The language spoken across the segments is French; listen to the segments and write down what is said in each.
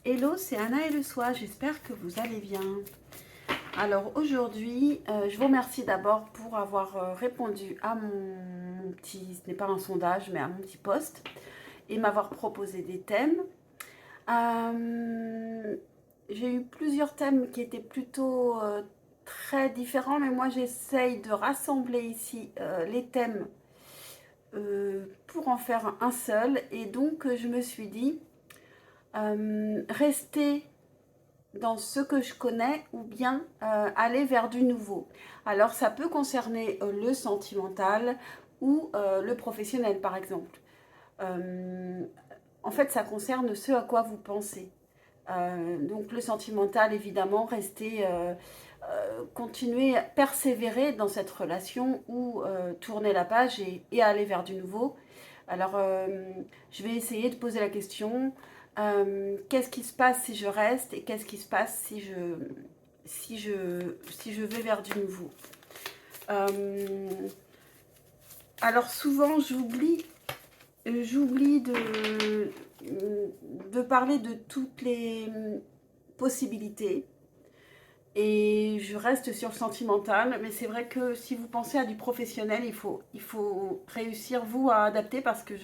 Hello, c'est Anna et le soir, j'espère que vous allez bien. Alors aujourd'hui, je vous remercie d'abord pour avoir répondu à mon petit, ce n'est pas un sondage, mais à mon petit post, et m'avoir proposé des thèmes. J'ai eu plusieurs thèmes qui étaient plutôt très différents, mais moi j'essaye de rassembler ici les thèmes pour en faire un seul, et donc je me suis dit, rester dans ce que je connais ou bien aller vers du nouveau. Alors ça peut concerner le sentimental ou le professionnel par exemple. Euh, En fait ça concerne ce à quoi vous pensez. Donc le sentimental évidemment, rester, continuer, persévérer dans cette relation ou tourner la page et aller vers du nouveau. Alors, je vais essayer de poser la question, qu'est-ce qui se passe si je reste et qu'est-ce qui se passe si je vais vers du nouveau. Euh, alors souvent, j'oublie de parler de toutes les possibilités et je reste sur le sentimental, mais c'est vrai que si vous pensez à du professionnel, il faut réussir vous à adapter parce que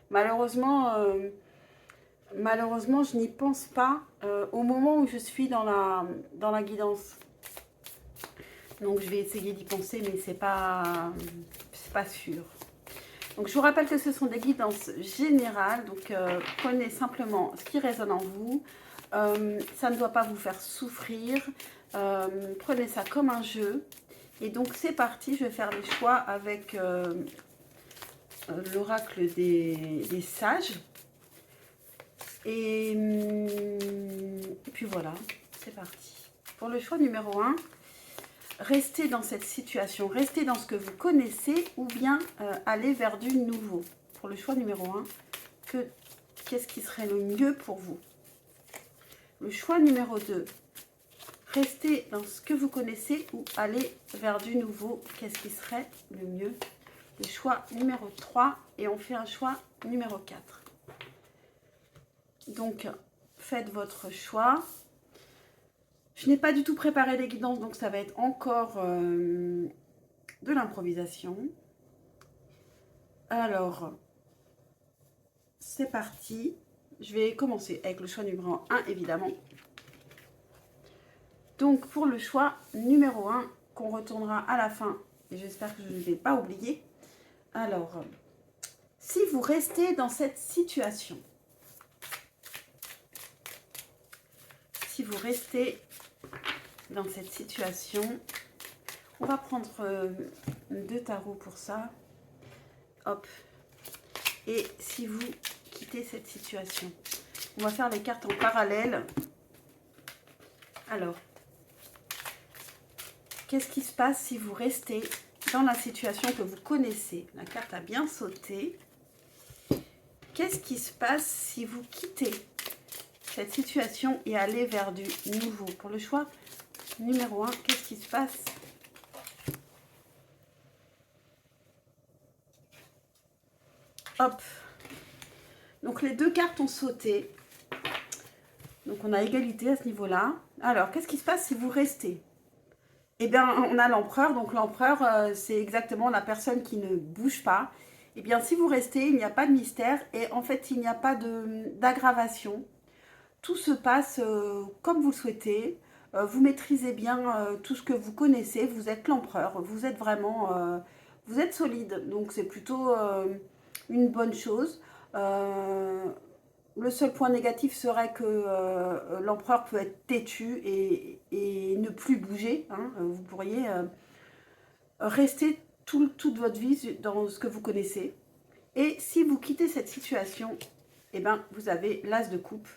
malheureusement, malheureusement je n'y pense pas au moment où je suis dans la guidance. Donc je vais essayer d'y penser, mais c'est pas sûr. Donc je vous rappelle que ce sont des guidances générales, donc prenez simplement ce qui résonne en vous. Ça ne doit pas vous faire souffrir. Prenez ça comme un jeu. Et donc c'est parti, je vais faire les choix avec l'oracle des sages. Et puis voilà, c'est parti. Pour le choix numéro 1, restez dans cette situation, restez dans ce que vous connaissez ou bien aller vers du nouveau. Pour le choix numéro 1, qu'est-ce qui serait le mieux pour vous? Le choix numéro 2, restez dans ce que vous connaissez ou aller vers du nouveau. Qu'est-ce qui serait le mieux? Le choix numéro 3 et on fait un choix numéro 4. Donc, faites votre choix. Je n'ai pas du tout préparé les guidances, donc ça va être encore de l'improvisation. Alors, c'est parti. Je vais commencer avec le choix numéro 1, évidemment. Donc, pour le choix numéro 1, qu'on retournera à la fin, et j'espère que je ne vais pas oublier. Alors, si vous restez dans cette situation, on va prendre 2 tarots pour ça. Hop. Et si vous quittez cette situation, on va faire les cartes en parallèle. Alors, qu'est-ce qui se passe si vous restez dans la situation que vous connaissez? La carte a bien sauté. Qu'est-ce qui se passe si vous quittez cette situation et allez vers du nouveau? Pour le choix numéro 1, qu'est-ce qui se passe? Hop. Donc les 2 cartes ont sauté. Donc on a égalité à ce niveau-là. Alors, qu'est-ce qui se passe si vous restez? Eh bien, on a l'empereur. Donc l'empereur, c'est exactement la personne qui ne bouge pas. Eh bien, si vous restez, il n'y a pas de mystère. Et en fait, il n'y a pas d'aggravation. Tout se passe comme vous le souhaitez. Vous maîtrisez bien tout ce que vous connaissez. Vous êtes l'empereur. Vous êtes vraiment... vous êtes solide. Donc c'est plutôt une bonne chose. Le seul point négatif serait que l'empereur peut être têtu et ne plus bouger. Hein. Vous pourriez rester toute votre vie dans ce que vous connaissez. Et si vous quittez cette situation, eh ben, vous avez l'as de coupe.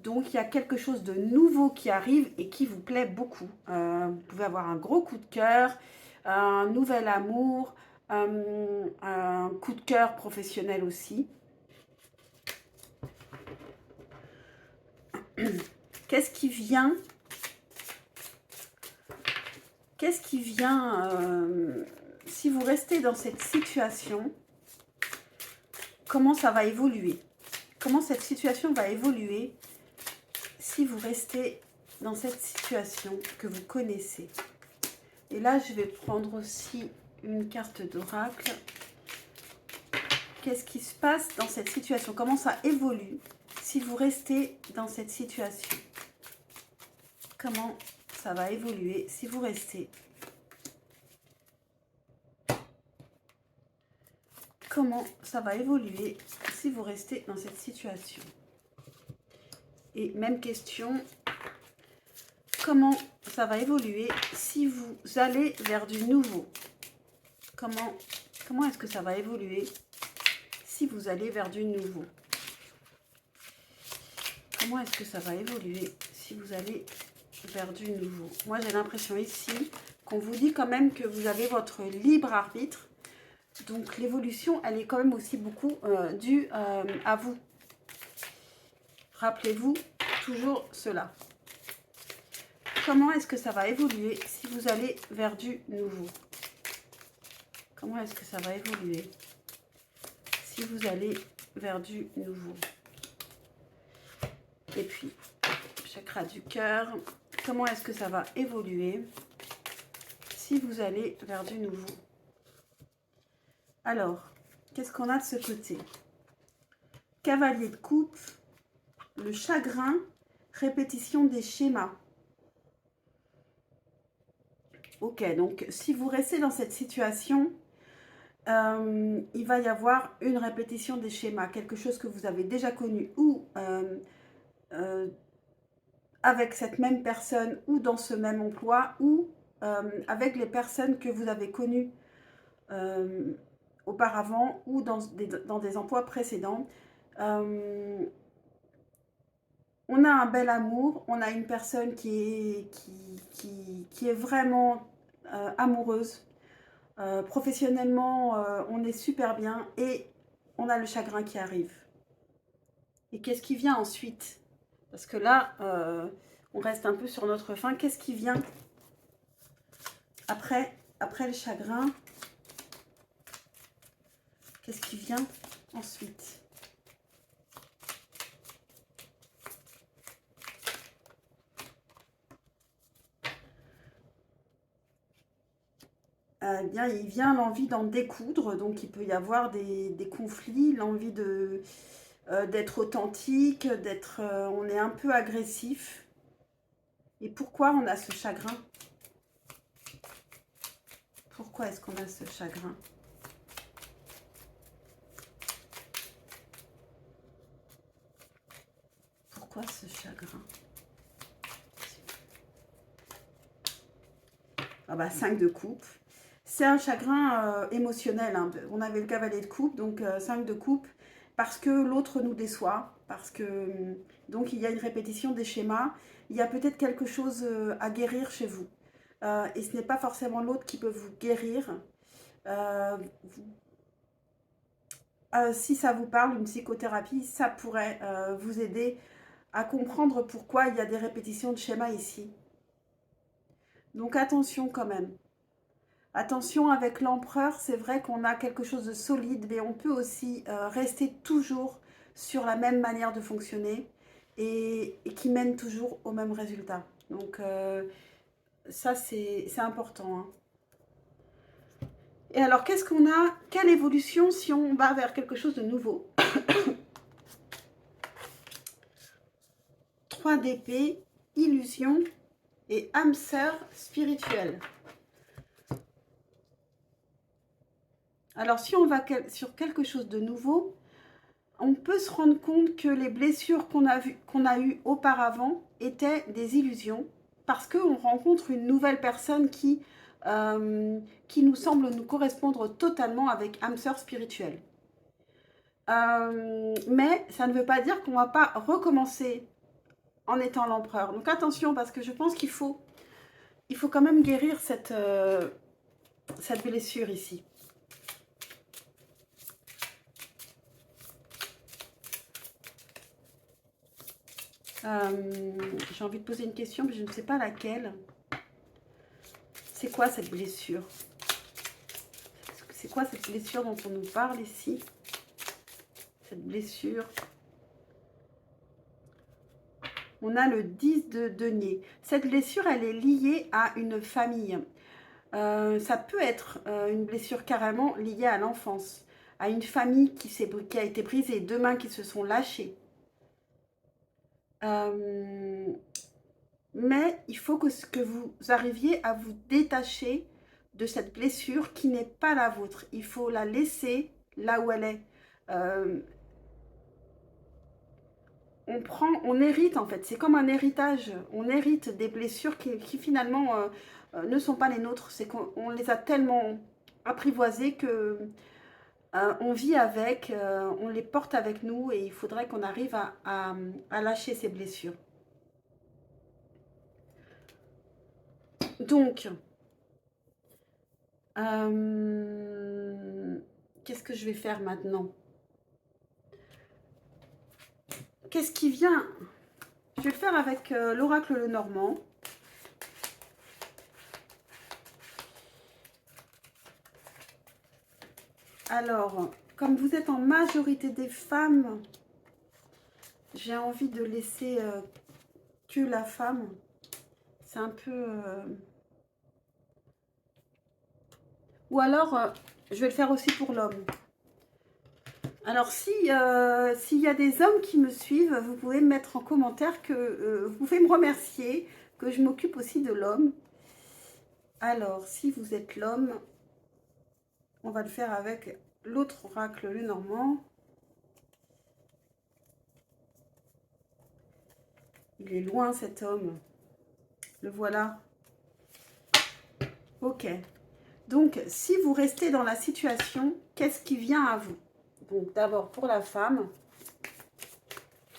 Donc, il y a quelque chose de nouveau qui arrive et qui vous plaît beaucoup. Vous pouvez avoir un gros coup de cœur, un nouvel amour, un coup de cœur professionnel aussi. Qu'est-ce qui vient si vous restez dans cette situation, comment ça va évoluer? Comment cette situation va évoluer si vous restez dans cette situation que vous connaissez. Et là, je vais prendre aussi une carte d'oracle. Qu'est-ce qui se passe dans cette situation? Comment ça évolue si vous restez dans cette situation? Comment ça va évoluer si vous restez? Comment ça va évoluer si vous restez dans cette situation? Et même question, comment ça va évoluer si vous allez vers du nouveau? Comment est-ce que ça va évoluer si vous allez vers du nouveau? Comment est-ce que ça va évoluer si vous allez vers du nouveau? Moi, j'ai l'impression ici qu'on vous dit quand même que vous avez votre libre arbitre. Donc, l'évolution, elle est quand même aussi beaucoup due à vous. Rappelez-vous toujours cela. Comment est-ce que ça va évoluer si vous allez vers du nouveau? Comment est-ce que ça va évoluer si vous allez vers du nouveau? Et puis, chakra du cœur, comment est-ce que ça va évoluer si vous allez vers du nouveau? Alors, qu'est-ce qu'on a de ce côté? Cavalier de coupe, le chagrin, répétition des schémas. Ok, donc si vous restez dans cette situation, il va y avoir une répétition des schémas, quelque chose que vous avez déjà connu ou avec cette même personne ou dans ce même emploi ou avec les personnes que vous avez connues auparavant ou dans des emplois précédents. On a un bel amour, on a une personne qui est vraiment amoureuse. Professionnellement, on est super bien et on a le chagrin qui arrive. Et qu'est-ce qui vient ensuite? Parce que là, on reste un peu sur notre fin. Qu'est-ce qui vient après le chagrin? Qu'est-ce qui vient ensuite? Eh bien, il vient l'envie d'en découdre, donc il peut y avoir des conflits, l'envie d'être authentique, on est un peu agressif. Et pourquoi on a ce chagrin? Pourquoi est-ce qu'on a ce chagrin? Pourquoi ce chagrin? Ah bah, 5 de coupe. C'est un chagrin émotionnel. Hein. On avait le cavalier de coupe, donc 5 de coupe, parce que l'autre nous déçoit, parce que donc il y a une répétition des schémas. Il y a peut-être quelque chose à guérir chez vous. Et ce n'est pas forcément l'autre qui peut vous guérir. Si ça vous parle, une psychothérapie, ça pourrait vous aider à comprendre pourquoi il y a des répétitions de schémas ici. Donc attention quand même. Attention, avec l'empereur, c'est vrai qu'on a quelque chose de solide, mais on peut aussi rester toujours sur la même manière de fonctionner et qui mène toujours au même résultat. Donc ça, c'est important. Hein. Et alors, qu'est-ce qu'on a? Quelle évolution si on va vers quelque chose de nouveau? 3 d'épée, illusion et âme sœur spirituelle. Alors, si on va sur quelque chose de nouveau, on peut se rendre compte que les blessures qu'on a eues auparavant étaient des illusions parce qu'on rencontre une nouvelle personne qui nous semble nous correspondre totalement avec âme sœur spirituelle. Mais ça ne veut pas dire qu'on ne va pas recommencer en étant l'empereur. Donc attention, parce que je pense qu'il faut quand même guérir cette blessure ici. J'ai envie de poser une question, mais je ne sais pas laquelle. C'est quoi cette blessure? C'est quoi cette blessure dont on nous parle ici? Cette blessure. On a le 10 de denier. Cette blessure, elle est liée à une famille. Ça peut être une blessure carrément liée à l'enfance, à une famille qui a été brisée, deux mains qui se sont lâchées. Mais il faut que vous arriviez à vous détacher de cette blessure qui n'est pas la vôtre. Il faut la laisser là où elle est. On hérite en fait, c'est comme un héritage. On hérite des blessures qui finalement ne sont pas les nôtres. C'est qu'on les a tellement apprivoisées que on vit avec, on les porte avec nous et il faudrait qu'on arrive à lâcher ces blessures. Donc, qu'est-ce que je vais faire maintenant? Qu'est-ce qui vient? Je vais le faire avec l'oracle Lenormand. Alors, comme vous êtes en majorité des femmes, j'ai envie de laisser que la femme. C'est un peu... Ou alors, je vais le faire aussi pour l'homme. Alors, s'il y a des hommes qui me suivent, vous pouvez me mettre en commentaire que vous pouvez me remercier, que je m'occupe aussi de l'homme. Alors, si vous êtes l'homme, on va le faire avec l'autre oracle Lenormand. Il est loin cet homme. Le voilà. Ok. Donc, si vous restez dans la situation, qu'est-ce qui vient à vous? Donc, d'abord pour la femme,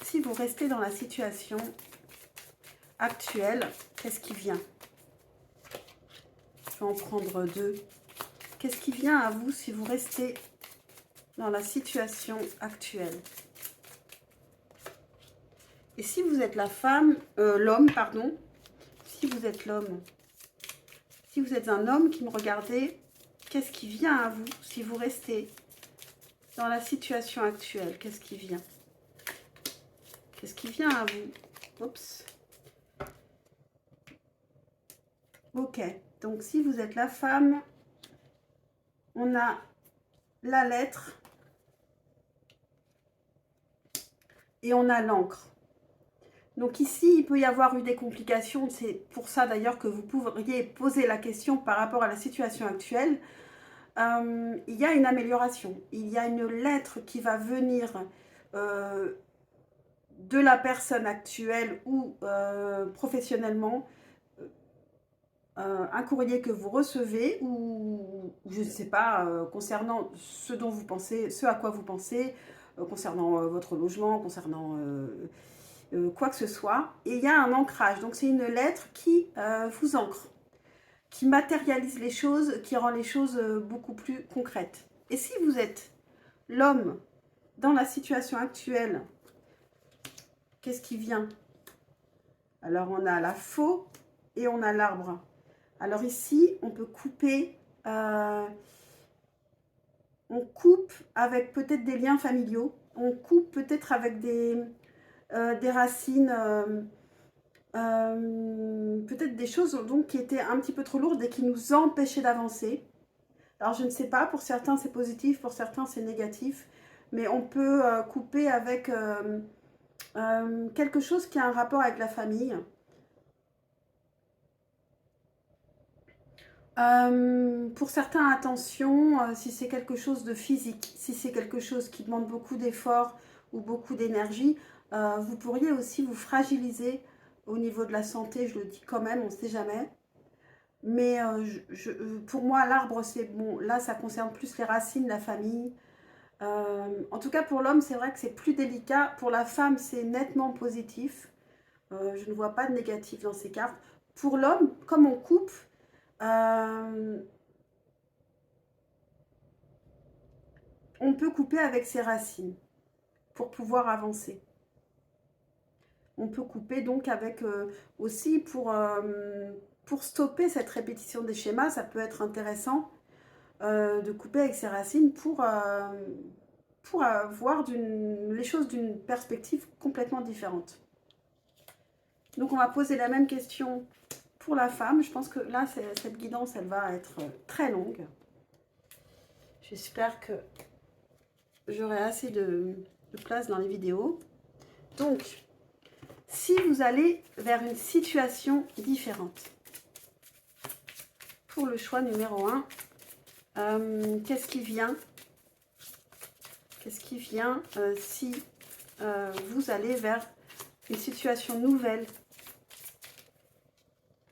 si vous restez dans la situation actuelle, qu'est-ce qui vient? Je vais en prendre deux. Qu'est-ce qui vient à vous si vous restez dans la situation actuelle? Et si vous êtes la femme, l'homme, pardon, si vous êtes l'homme, si vous êtes un homme qui me regardez, qu'est-ce qui vient à vous si vous restez dans la situation actuelle? Qu'est-ce qui vient? Qu'est-ce qui vient à vous? Oups. Ok, donc si vous êtes la femme, on a la lettre et on a l'encre. Donc ici, il peut y avoir eu des complications. C'est pour ça d'ailleurs que vous pourriez poser la question par rapport à la situation actuelle. Il y a une amélioration. Il y a une lettre qui va venir de la personne actuelle ou professionnellement. Un courrier que vous recevez ou je ne sais pas, concernant ce dont vous pensez, ce à quoi vous pensez, concernant votre logement, concernant quoi que ce soit. Et il y a un ancrage, donc c'est une lettre qui vous ancre, qui matérialise les choses, qui rend les choses beaucoup plus concrètes. Et si vous êtes l'homme dans la situation actuelle, qu'est-ce qui vient? Alors on a la faux et on a l'arbre. Alors ici, on peut couper, on coupe avec peut-être des liens familiaux, on coupe peut-être avec des racines, peut-être des choses donc qui étaient un petit peu trop lourdes et qui nous empêchaient d'avancer. Alors je ne sais pas, pour certains c'est positif, pour certains c'est négatif, mais on peut couper avec quelque chose qui a un rapport avec la famille. Pour certains, attention, si c'est quelque chose de physique, si c'est quelque chose qui demande beaucoup d'efforts ou beaucoup d'énergie, vous pourriez aussi vous fragiliser au niveau de la santé, je le dis quand même, on ne sait jamais. Mais pour moi, l'arbre, c'est bon. Là, ça concerne plus les racines, la famille. En tout cas, pour l'homme, c'est vrai que c'est plus délicat. Pour la femme, c'est nettement positif. Je ne vois pas de négatif dans ces cartes. Pour l'homme, comme on coupe, on peut couper avec ses racines pour pouvoir avancer. On peut couper donc avec aussi pour stopper cette répétition des schémas, ça peut être intéressant de couper avec ses racines pour voir les choses d'une perspective complètement différente. Donc, on va poser la même question pour la femme. Je pense que là, cette guidance, elle va être très longue. J'espère que j'aurai assez de place dans les vidéos. Donc, si vous allez vers une situation différente, pour le choix numéro 1, qu'est-ce qui vient? Qu'est-ce qui vient si vous allez vers une situation nouvelle?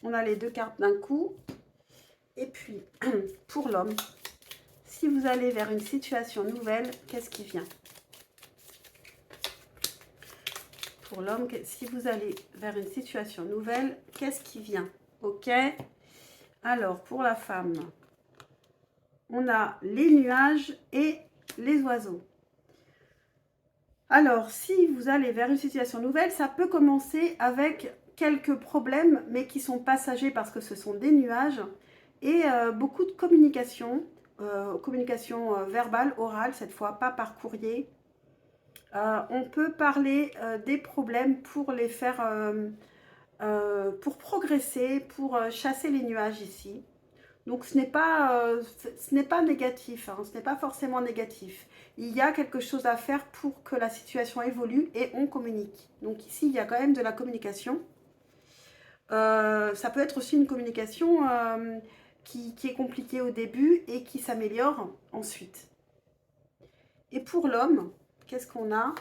On a les 2 cartes d'un coup. Et puis, pour l'homme, si vous allez vers une situation nouvelle, qu'est-ce qui vient? Pour l'homme, si vous allez vers une situation nouvelle, qu'est-ce qui vient? Ok. Alors, pour la femme, on a les nuages et les oiseaux. Alors, si vous allez vers une situation nouvelle, ça peut commencer avec quelques problèmes, mais qui sont passagers parce que ce sont des nuages et beaucoup de communication, communication verbale, orale cette fois, pas par courrier. On peut parler des problèmes pour les faire, pour progresser, pour chasser les nuages ici. Donc ce n'est pas négatif, hein, ce n'est pas forcément négatif. Il y a quelque chose à faire pour que la situation évolue et on communique. Donc ici, il y a quand même de la communication. Ça peut être aussi une communication qui est compliquée au début et qui s'améliore ensuite. Et pour l'homme, qu'est-ce qu'on a?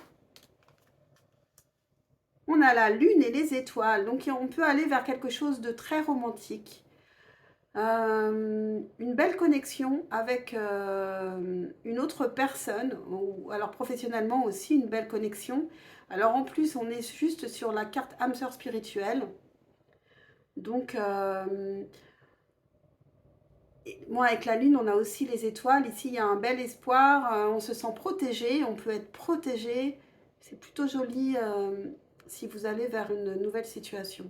On a la lune et les étoiles. Donc on peut aller vers quelque chose de très romantique. Une belle connexion avec une autre personne, ou alors professionnellement aussi une belle connexion. Alors en plus, on est juste sur la carte âme sœur spirituelle. Donc, moi avec la lune, on a aussi les étoiles. Ici, il y a un bel espoir. On se sent protégé, on peut être protégé. C'est plutôt joli si vous allez vers une nouvelle situation.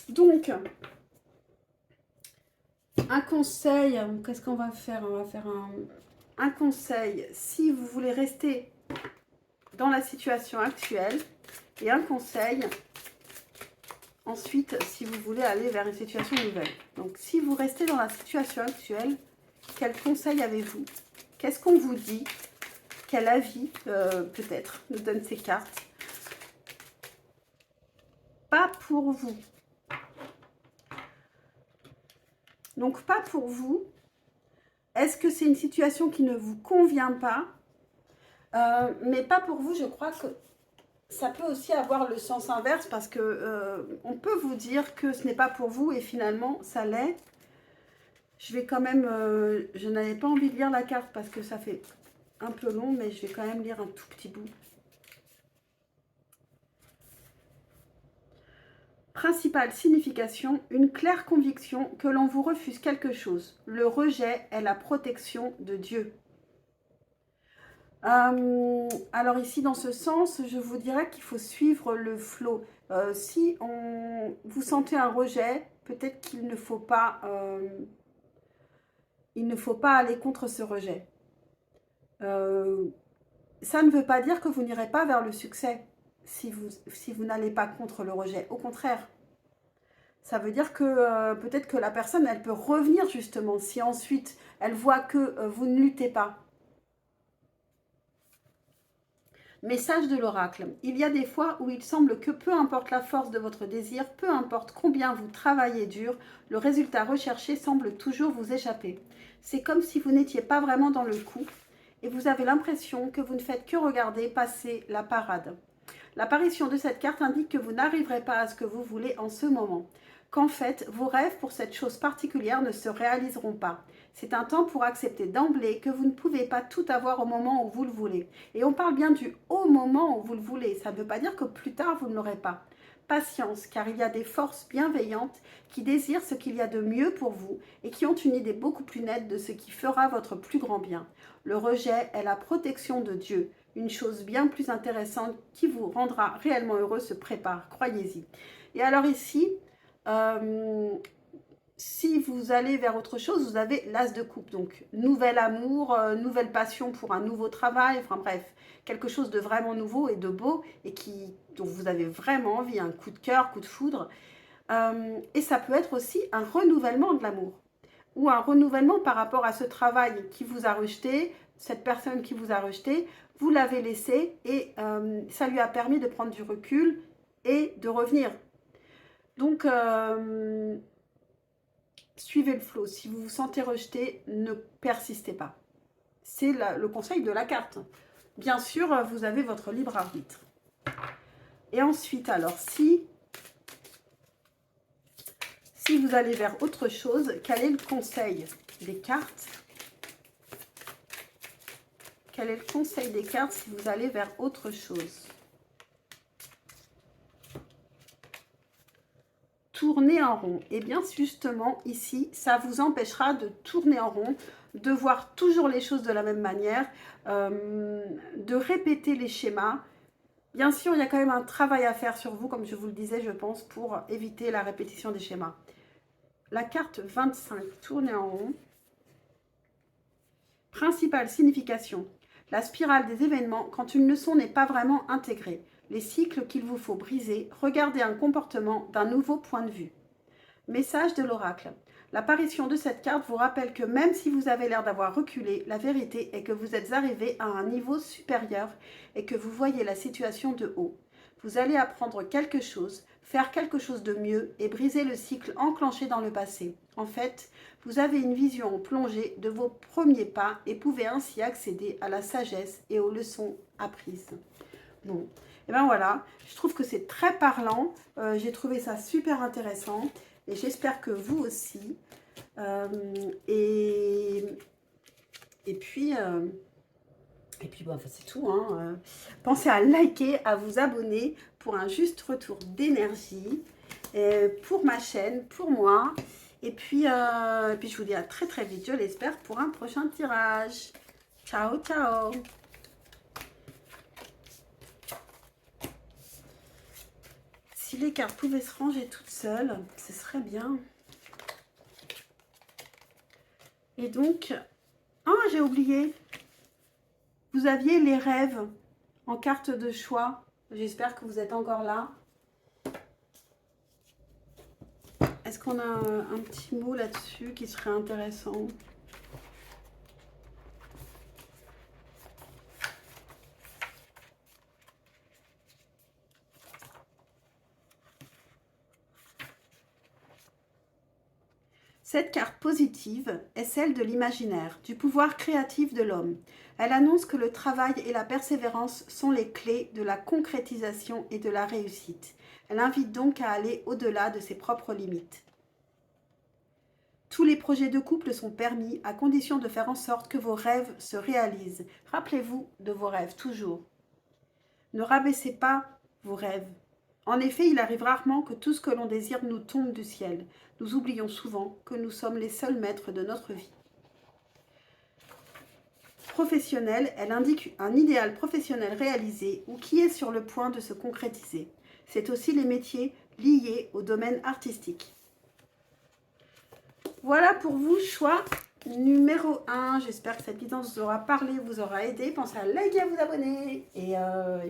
Donc, un conseil, qu'est-ce qu'on va faire? On va faire un conseil si vous voulez rester dans la situation actuelle et un conseil ensuite si vous voulez aller vers une situation nouvelle. Donc, si vous restez dans la situation actuelle, quel conseil avez-vous? Qu'est-ce qu'on vous dit? Quel avis peut-être nous donnent ces cartes? Pas pour vous. Donc, pas pour vous. Est-ce que c'est une situation qui ne vous convient pas? Mais pas pour vous, je crois que ça peut aussi avoir le sens inverse parce que on peut vous dire que ce n'est pas pour vous et finalement, ça l'est. Je vais quand même... je n'avais pas envie de lire la carte parce que ça fait un peu long, mais je vais quand même lire un tout petit bout. Principale signification, une claire conviction que l'on vous refuse quelque chose. Le rejet est la protection de Dieu. Alors ici, dans ce sens, je vous dirais qu'il faut suivre le flot. Si vous sentez un rejet, peut-être qu'il ne faut pas, aller contre ce rejet. Ça ne veut pas dire que vous n'irez pas vers le succès si vous n'allez pas contre le rejet. Au contraire, ça veut dire que peut-être que la personne, elle peut revenir justement si ensuite elle voit que vous ne luttez pas. Message de l'oracle. Il y a des fois où il semble que peu importe la force de votre désir, peu importe combien vous travaillez dur, le résultat recherché semble toujours vous échapper. C'est comme si vous n'étiez pas vraiment dans le coup et vous avez l'impression que vous ne faites que regarder passer la parade. L'apparition de cette carte indique que vous n'arriverez pas à ce que vous voulez en ce moment, qu'en fait, vos rêves pour cette chose particulière ne se réaliseront pas. C'est un temps pour accepter d'emblée que vous ne pouvez pas tout avoir au moment où vous le voulez. Et on parle bien du au moment où vous le voulez. Ça ne veut pas dire que plus tard, vous ne l'aurez pas. Patience, car il y a des forces bienveillantes qui désirent ce qu'il y a de mieux pour vous et qui ont une idée beaucoup plus nette de ce qui fera votre plus grand bien. Le rejet est la protection de Dieu. Une chose bien plus intéressante qui vous rendra réellement heureux se prépare, croyez-y. Et alors ici, si vous allez vers autre chose, vous avez l'as de coupe. Donc, nouvel amour, nouvelle passion pour un nouveau travail. Enfin bref, quelque chose de vraiment nouveau et de beau et dont vous avez vraiment envie, un coup de cœur, coup de foudre. Et ça peut être aussi un renouvellement de l'amour ou un renouvellement par rapport à ce travail qui vous a rejeté, cette personne qui vous a rejeté, vous l'avez laissé et ça lui a permis de prendre du recul et de revenir. Donc, suivez le flow. Si vous vous sentez rejeté, ne persistez pas. C'est le conseil de la carte. Bien sûr, vous avez votre libre arbitre. Et ensuite, alors, si vous allez vers autre chose, quel est le conseil des cartes? Quel est le conseil des cartes si vous allez vers autre chose? Tourner en rond. Et bien justement, ici, ça vous empêchera de tourner en rond, de voir toujours les choses de la même manière, de répéter les schémas. Bien sûr, il y a quand même un travail à faire sur vous, comme je vous le disais, je pense, pour éviter la répétition des schémas. La carte 25, tourner en rond. Principale signification. La spirale des événements quand une leçon n'est pas vraiment intégrée. Les cycles qu'il vous faut briser. Regardez un comportement d'un nouveau point de vue. Message de l'oracle. L'apparition de cette carte vous rappelle que même si vous avez l'air d'avoir reculé, la vérité est que vous êtes arrivé à un niveau supérieur et que vous voyez la situation de haut. Vous allez apprendre quelque chose, faire quelque chose de mieux et briser le cycle enclenché dans le passé. En fait, vous avez une vision en plongée de vos premiers pas et pouvez ainsi accéder à la sagesse et aux leçons apprises. Bon, et ben voilà, je trouve que c'est très parlant, j'ai trouvé ça super intéressant et j'espère que vous aussi. Et puis bon, enfin, c'est tout. Hein. Pensez à liker, à vous abonner pour un juste retour d'énergie pour ma chaîne, pour moi. Et puis je vous dis à très très vite, je l'espère, pour un prochain tirage. Ciao, ciao. Si les cartes pouvaient se ranger toutes seules, ce serait bien. Et donc, ah, j'ai oublié. Vous aviez les rêves en carte de choix. J'espère que vous êtes encore là. Est-ce qu'on a un petit mot là-dessus qui serait intéressant? Cette carte positive est celle de l'imaginaire, du pouvoir créatif de l'homme. Elle annonce que le travail et la persévérance sont les clés de la concrétisation et de la réussite. Elle invite donc à aller au-delà de ses propres limites. Tous les projets de couple sont permis à condition de faire en sorte que vos rêves se réalisent. Rappelez-vous de vos rêves, toujours. Ne rabaissez pas vos rêves. En effet, il arrive rarement que tout ce que l'on désire nous tombe du ciel. Nous oublions souvent que nous sommes les seuls maîtres de notre vie. Professionnelle, elle indique un idéal professionnel réalisé ou qui est sur le point de se concrétiser. C'est aussi les métiers liés au domaine artistique. Voilà pour vous, choix numéro 1. J'espère que cette guidance vous aura parlé, vous aura aidé. Pensez à liker, à vous abonner. Et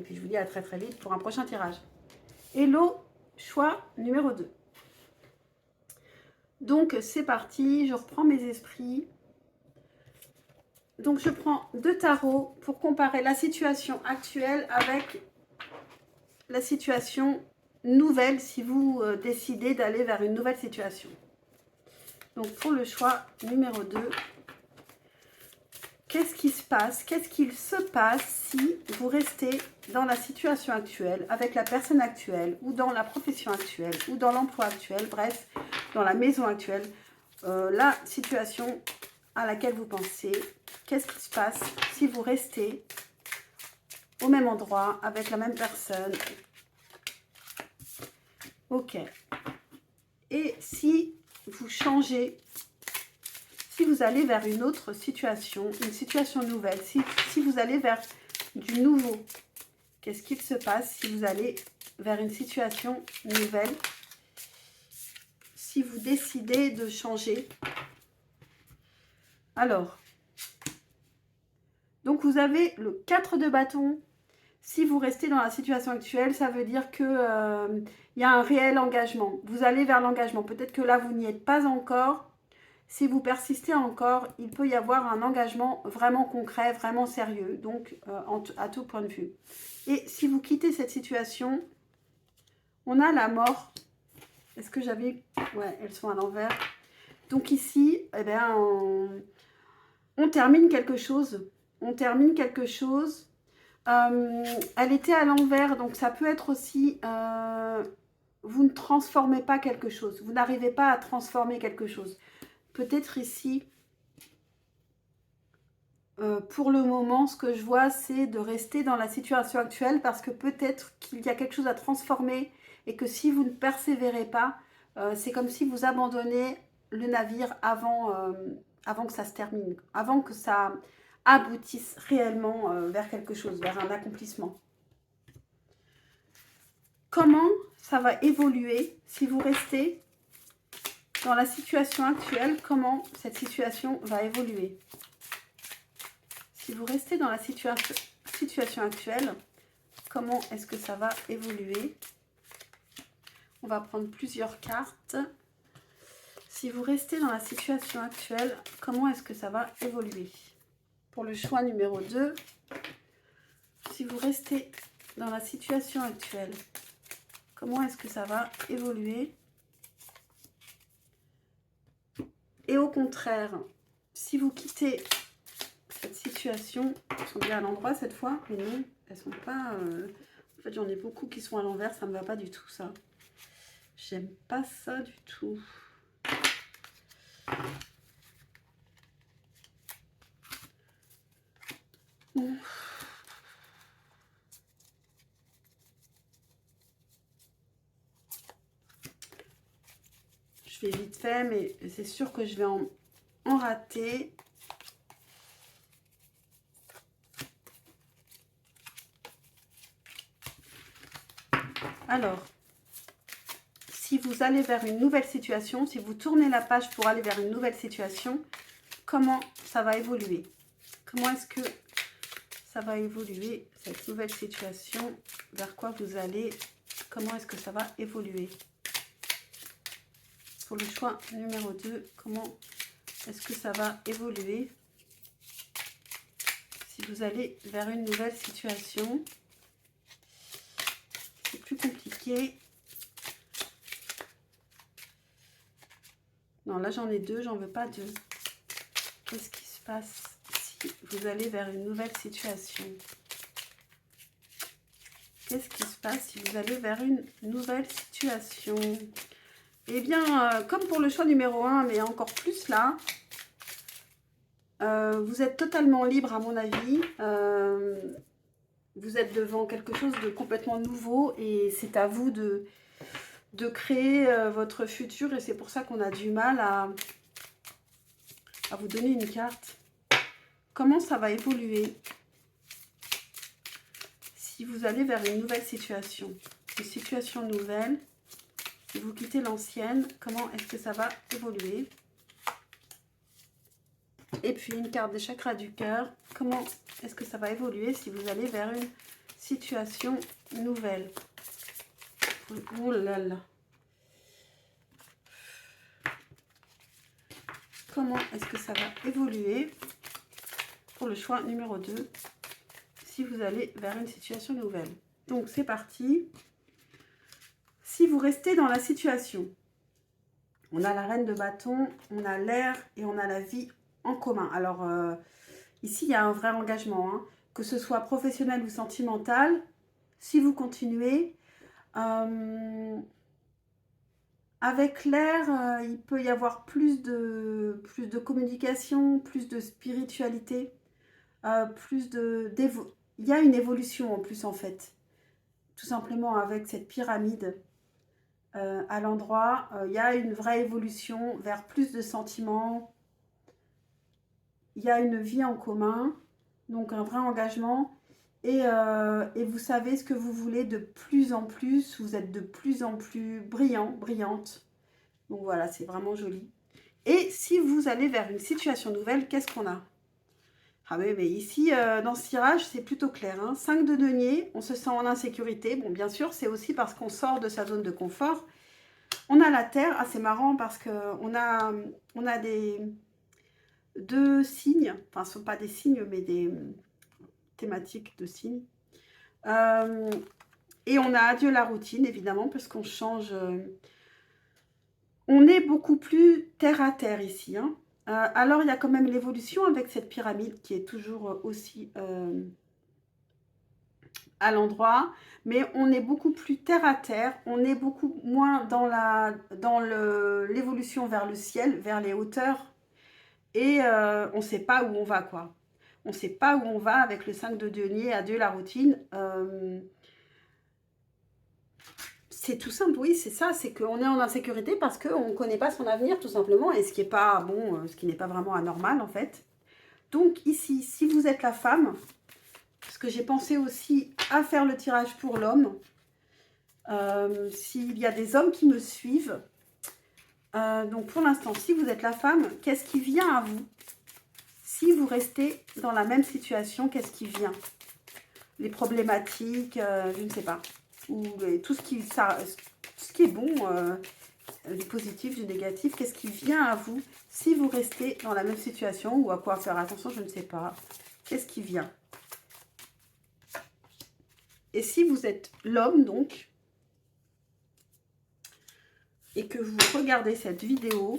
puis je vous dis à très très vite pour un prochain tirage. Hello, choix numéro 2. Donc c'est parti, je reprends mes esprits. Donc je prends 2 tarots pour comparer la situation actuelle avec la situation nouvelle si vous décidez d'aller vers une nouvelle situation. Donc pour le choix numéro 2, qu'est-ce qui se passe? Qu'est-ce qu'il se passe si vous restez dans la situation actuelle, avec la personne actuelle, ou dans la profession actuelle, ou dans l'emploi actuel, bref, dans la maison actuelle, la situation à laquelle vous pensez, qu'est-ce qui se passe si vous restez au même endroit, avec la même personne? Ok. Et si vous changez, si vous allez vers une autre situation, une situation nouvelle, si vous allez vers du nouveau, qu'est-ce qu'il se passe si vous allez vers une situation nouvelle si vous décidez de changer. Alors, donc vous avez le 4 de bâton. Si vous restez dans la situation actuelle, ça veut dire que y a un réel engagement. Vous allez vers l'engagement. Peut-être que là, vous n'y êtes pas encore. Si vous persistez encore, il peut y avoir un engagement vraiment concret, vraiment sérieux, donc à tout point de vue. Et si vous quittez cette situation, on a la mort. Est-ce que j'avais... Ouais, elles sont à l'envers. Donc ici, eh bien, on termine quelque chose. On termine quelque chose. Elle était à l'envers, donc ça peut être aussi... vous ne transformez pas quelque chose. Vous n'arrivez pas à transformer quelque chose. Peut-être ici, pour le moment, ce que je vois, c'est de rester dans la situation actuelle parce que peut-être qu'il y a quelque chose à transformer et que si vous ne persévérez pas, c'est comme si vous abandonnez le navire avant que ça se termine, avant que ça aboutisse réellement vers quelque chose, vers un accomplissement. Comment ça va évoluer si vous restez dans la situation actuelle? Comment cette situation va évoluer? Si vous restez dans la situation actuelle, comment est-ce que ça va évoluer? On va prendre plusieurs cartes. Si vous restez dans la situation actuelle, comment est-ce que ça va évoluer? Pour le choix numéro 2, si vous restez dans la situation actuelle, comment est-ce que ça va évoluer? Et au contraire, si vous quittez cette situation, elles sont bien à l'endroit cette fois, mais non, elles sont pas... En fait, j'en ai beaucoup qui sont à l'envers, ça me va pas du tout, ça. J'aime pas ça du tout. Bon. Je fais vite fait, mais c'est sûr que je vais en rater. Alors, si vous allez vers une nouvelle situation, si vous tournez la page pour aller vers une nouvelle situation, comment ça va évoluer? Comment est-ce que ça va évoluer, cette nouvelle situation? Vers quoi vous allez? Comment est-ce que ça va évoluer? Pour le choix numéro 2, comment est-ce que ça va évoluer si vous allez vers une nouvelle situation? C'est plus compliqué. Non, là j'en ai 2, j'en veux pas 2. Qu'est-ce qui se passe si vous allez vers une nouvelle situation? Qu'est-ce qui se passe si vous allez vers une nouvelle situation? Eh bien, comme pour le choix numéro 1, mais encore plus là, vous êtes totalement libre à mon avis. Vous êtes devant quelque chose de complètement nouveau et c'est à vous de créer votre futur. Et c'est pour ça qu'on a du mal à vous donner une carte. Comment ça va évoluer si vous allez vers une nouvelle situation? Une situation nouvelle. Si vous quittez l'ancienne, comment est-ce que ça va évoluer? Et puis une carte des chakras du cœur. Comment est-ce que ça va évoluer si vous allez vers une situation nouvelle? Oh là là. Comment est-ce que ça va évoluer pour le choix numéro 2 si vous allez vers une situation nouvelle? Donc c'est parti. Si vous restez dans la situation, on a la reine de bâton, on a l'air et on a la vie en commun. Alors ici, il y a un vrai engagement, hein, que ce soit professionnel ou sentimental. Si vous continuez, avec l'air, il peut y avoir plus de communication, plus de spiritualité, il y a une évolution en plus en fait. Tout simplement avec cette pyramide à l'endroit, il y a une vraie évolution vers plus de sentiments. Il y a une vie en commun, donc un vrai engagement. Et vous savez ce que vous voulez de plus en plus. Vous êtes de plus en plus brillant, brillante. Donc voilà, c'est vraiment joli. Et si vous allez vers une situation nouvelle, qu'est-ce qu'on a? Ah oui, mais ici, dans ce tirage, c'est plutôt clair, hein. 5 de denier, on se sent en insécurité. Bon, bien sûr, c'est aussi parce qu'on sort de sa zone de confort. On a la terre. Ah, c'est marrant parce on a deux signes. Enfin, ce ne sont pas des signes, mais des thématiques de signes. Et on a adieu la routine, évidemment, parce qu'on change. On est beaucoup plus terre à terre ici, hein. Alors, il y a quand même l'évolution avec cette pyramide qui est toujours aussi à l'endroit, mais on est beaucoup plus terre à terre, on est beaucoup moins dans l'évolution vers le ciel, vers les hauteurs, et on ne sait pas où on va, quoi. On ne sait pas où on va avec le 5 de denier, adieu la routine. C'est tout simple, oui, c'est ça, c'est qu'on est en insécurité parce qu'on ne connaît pas son avenir, tout simplement, et ce qui est pas bon, ce qui n'est pas vraiment anormal, en fait. Donc ici, si vous êtes la femme, parce que j'ai pensé aussi à faire le tirage pour l'homme, s'il y a des hommes qui me suivent, donc pour l'instant, si vous êtes la femme, qu'est-ce qui vient à vous? Si vous restez dans la même situation, qu'est-ce qui vient? Les problématiques, je ne sais pas, ou tout ce qui est bon, du positif, du négatif, qu'est-ce qui vient à vous si vous restez dans la même situation, ou à quoi faire attention, je ne sais pas. Qu'est-ce qui vient? Et si vous êtes l'homme, donc, et que vous regardez cette vidéo,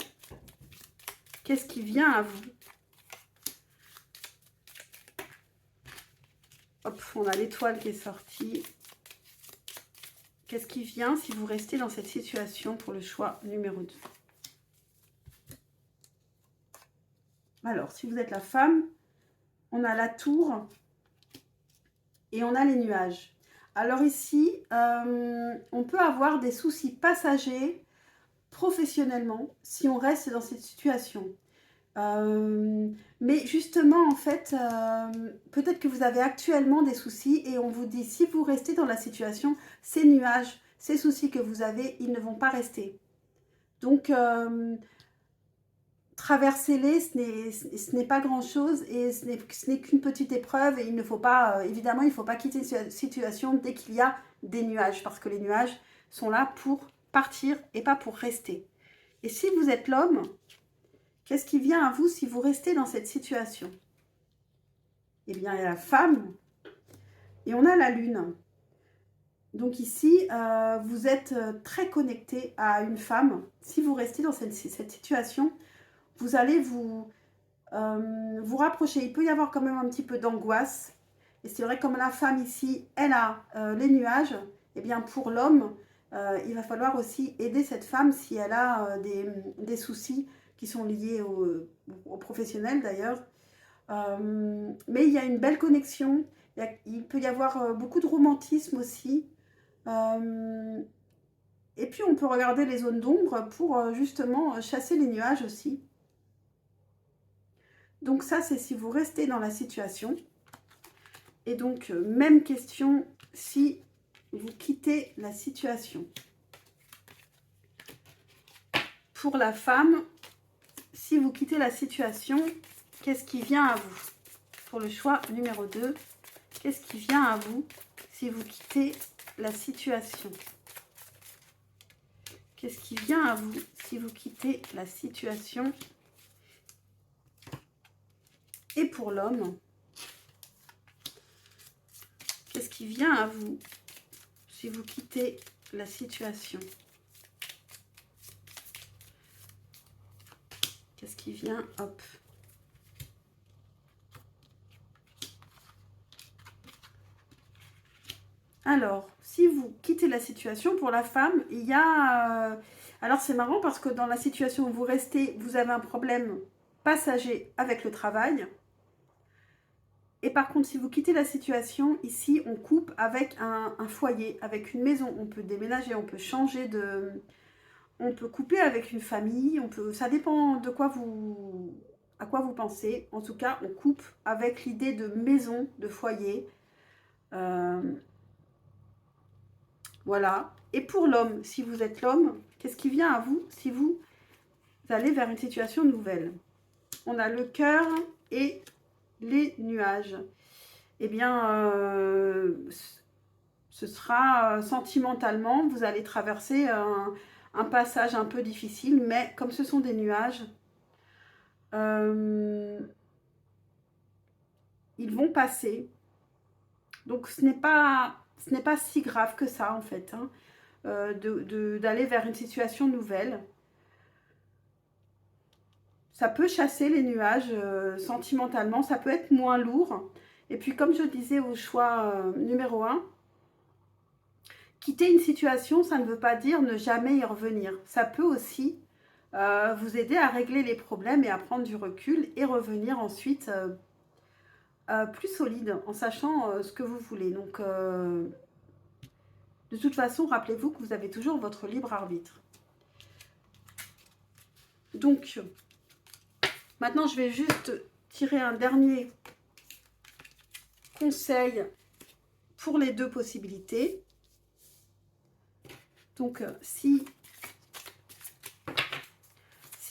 qu'est-ce qui vient à vous? Hop, on a l'étoile qui est sortie. Qu'est-ce qui vient si vous restez dans cette situation pour le choix numéro 2? Alors, si vous êtes la femme, on a la tour et on a les nuages. Alors ici, on peut avoir des soucis passagers professionnellement si on reste dans cette situation. Mais justement, en fait, peut-être que vous avez actuellement des soucis et on vous dit, si vous restez dans la situation, ces nuages, ces soucis que vous avez, ils ne vont pas rester. Donc, traversez-les, ce n'est pas grand-chose et ce n'est qu'une petite épreuve et il ne faut pas, évidemment, il ne faut pas quitter cette situation dès qu'il y a des nuages parce que les nuages sont là pour partir et pas pour rester. Et si vous êtes l'homme, qu'est-ce qui vient à vous si vous restez dans cette situation? Eh bien, il y a la femme et on a la lune. Donc ici, vous êtes très connecté à une femme. Si vous restez dans cette situation, vous allez vous rapprocher. Il peut y avoir quand même un petit peu d'angoisse. Et c'est vrai, comme la femme ici, elle a les nuages, et bien pour l'homme, il va falloir aussi aider cette femme si elle a des soucis qui sont liés au professionnel d'ailleurs. Mais il y a une belle connexion. Il peut y avoir beaucoup de romantisme aussi. Et puis on peut regarder les zones d'ombre pour justement chasser les nuages aussi. Donc ça, c'est si vous restez dans la situation. Et donc, même question si vous quittez la situation. Pour la femme, si vous quittez la situation, qu'est-ce qui vient à vous? Pour le choix numéro 2, qu'est-ce qui vient à vous si vous quittez la situation? Qu'est-ce qui vient à vous si vous quittez la situation? Et pour l'homme, qu'est-ce qui vient à vous si vous quittez la situation? Qu'est-ce qui vient? Hop. Alors, si vous quittez la situation, pour la femme, il y a... alors, c'est marrant parce que dans la situation où vous restez, vous avez un problème passager avec le travail. Et par contre, si vous quittez la situation, ici, on coupe avec un foyer, avec une maison. On peut déménager, on peut changer de... On peut couper avec une famille, ça dépend de à quoi vous pensez. En tout cas, on coupe avec l'idée de maison, de foyer. Bon, Voilà. Et pour l'homme, si vous êtes l'homme, qu'est-ce qui vient à vous si vous allez vers une situation nouvelle? On a le cœur et les nuages. Eh bien, ce sera sentimentalement, vous allez traverser un passage un peu difficile, mais comme ce sont des nuages, ils vont passer. Donc ce n'est pas si grave que ça en fait, hein, d'aller vers une situation nouvelle. Ça peut chasser les nuages sentimentalement, ça peut être moins lourd. Et puis comme je disais au choix numéro 1, quitter une situation, ça ne veut pas dire ne jamais y revenir. Ça peut aussi vous aider à régler les problèmes et à prendre du recul et revenir ensuite plus solide en sachant ce que vous voulez. Donc, de toute façon, rappelez-vous que vous avez toujours votre libre arbitre. Donc, maintenant, je vais juste tirer un dernier conseil pour les deux possibilités. Donc, si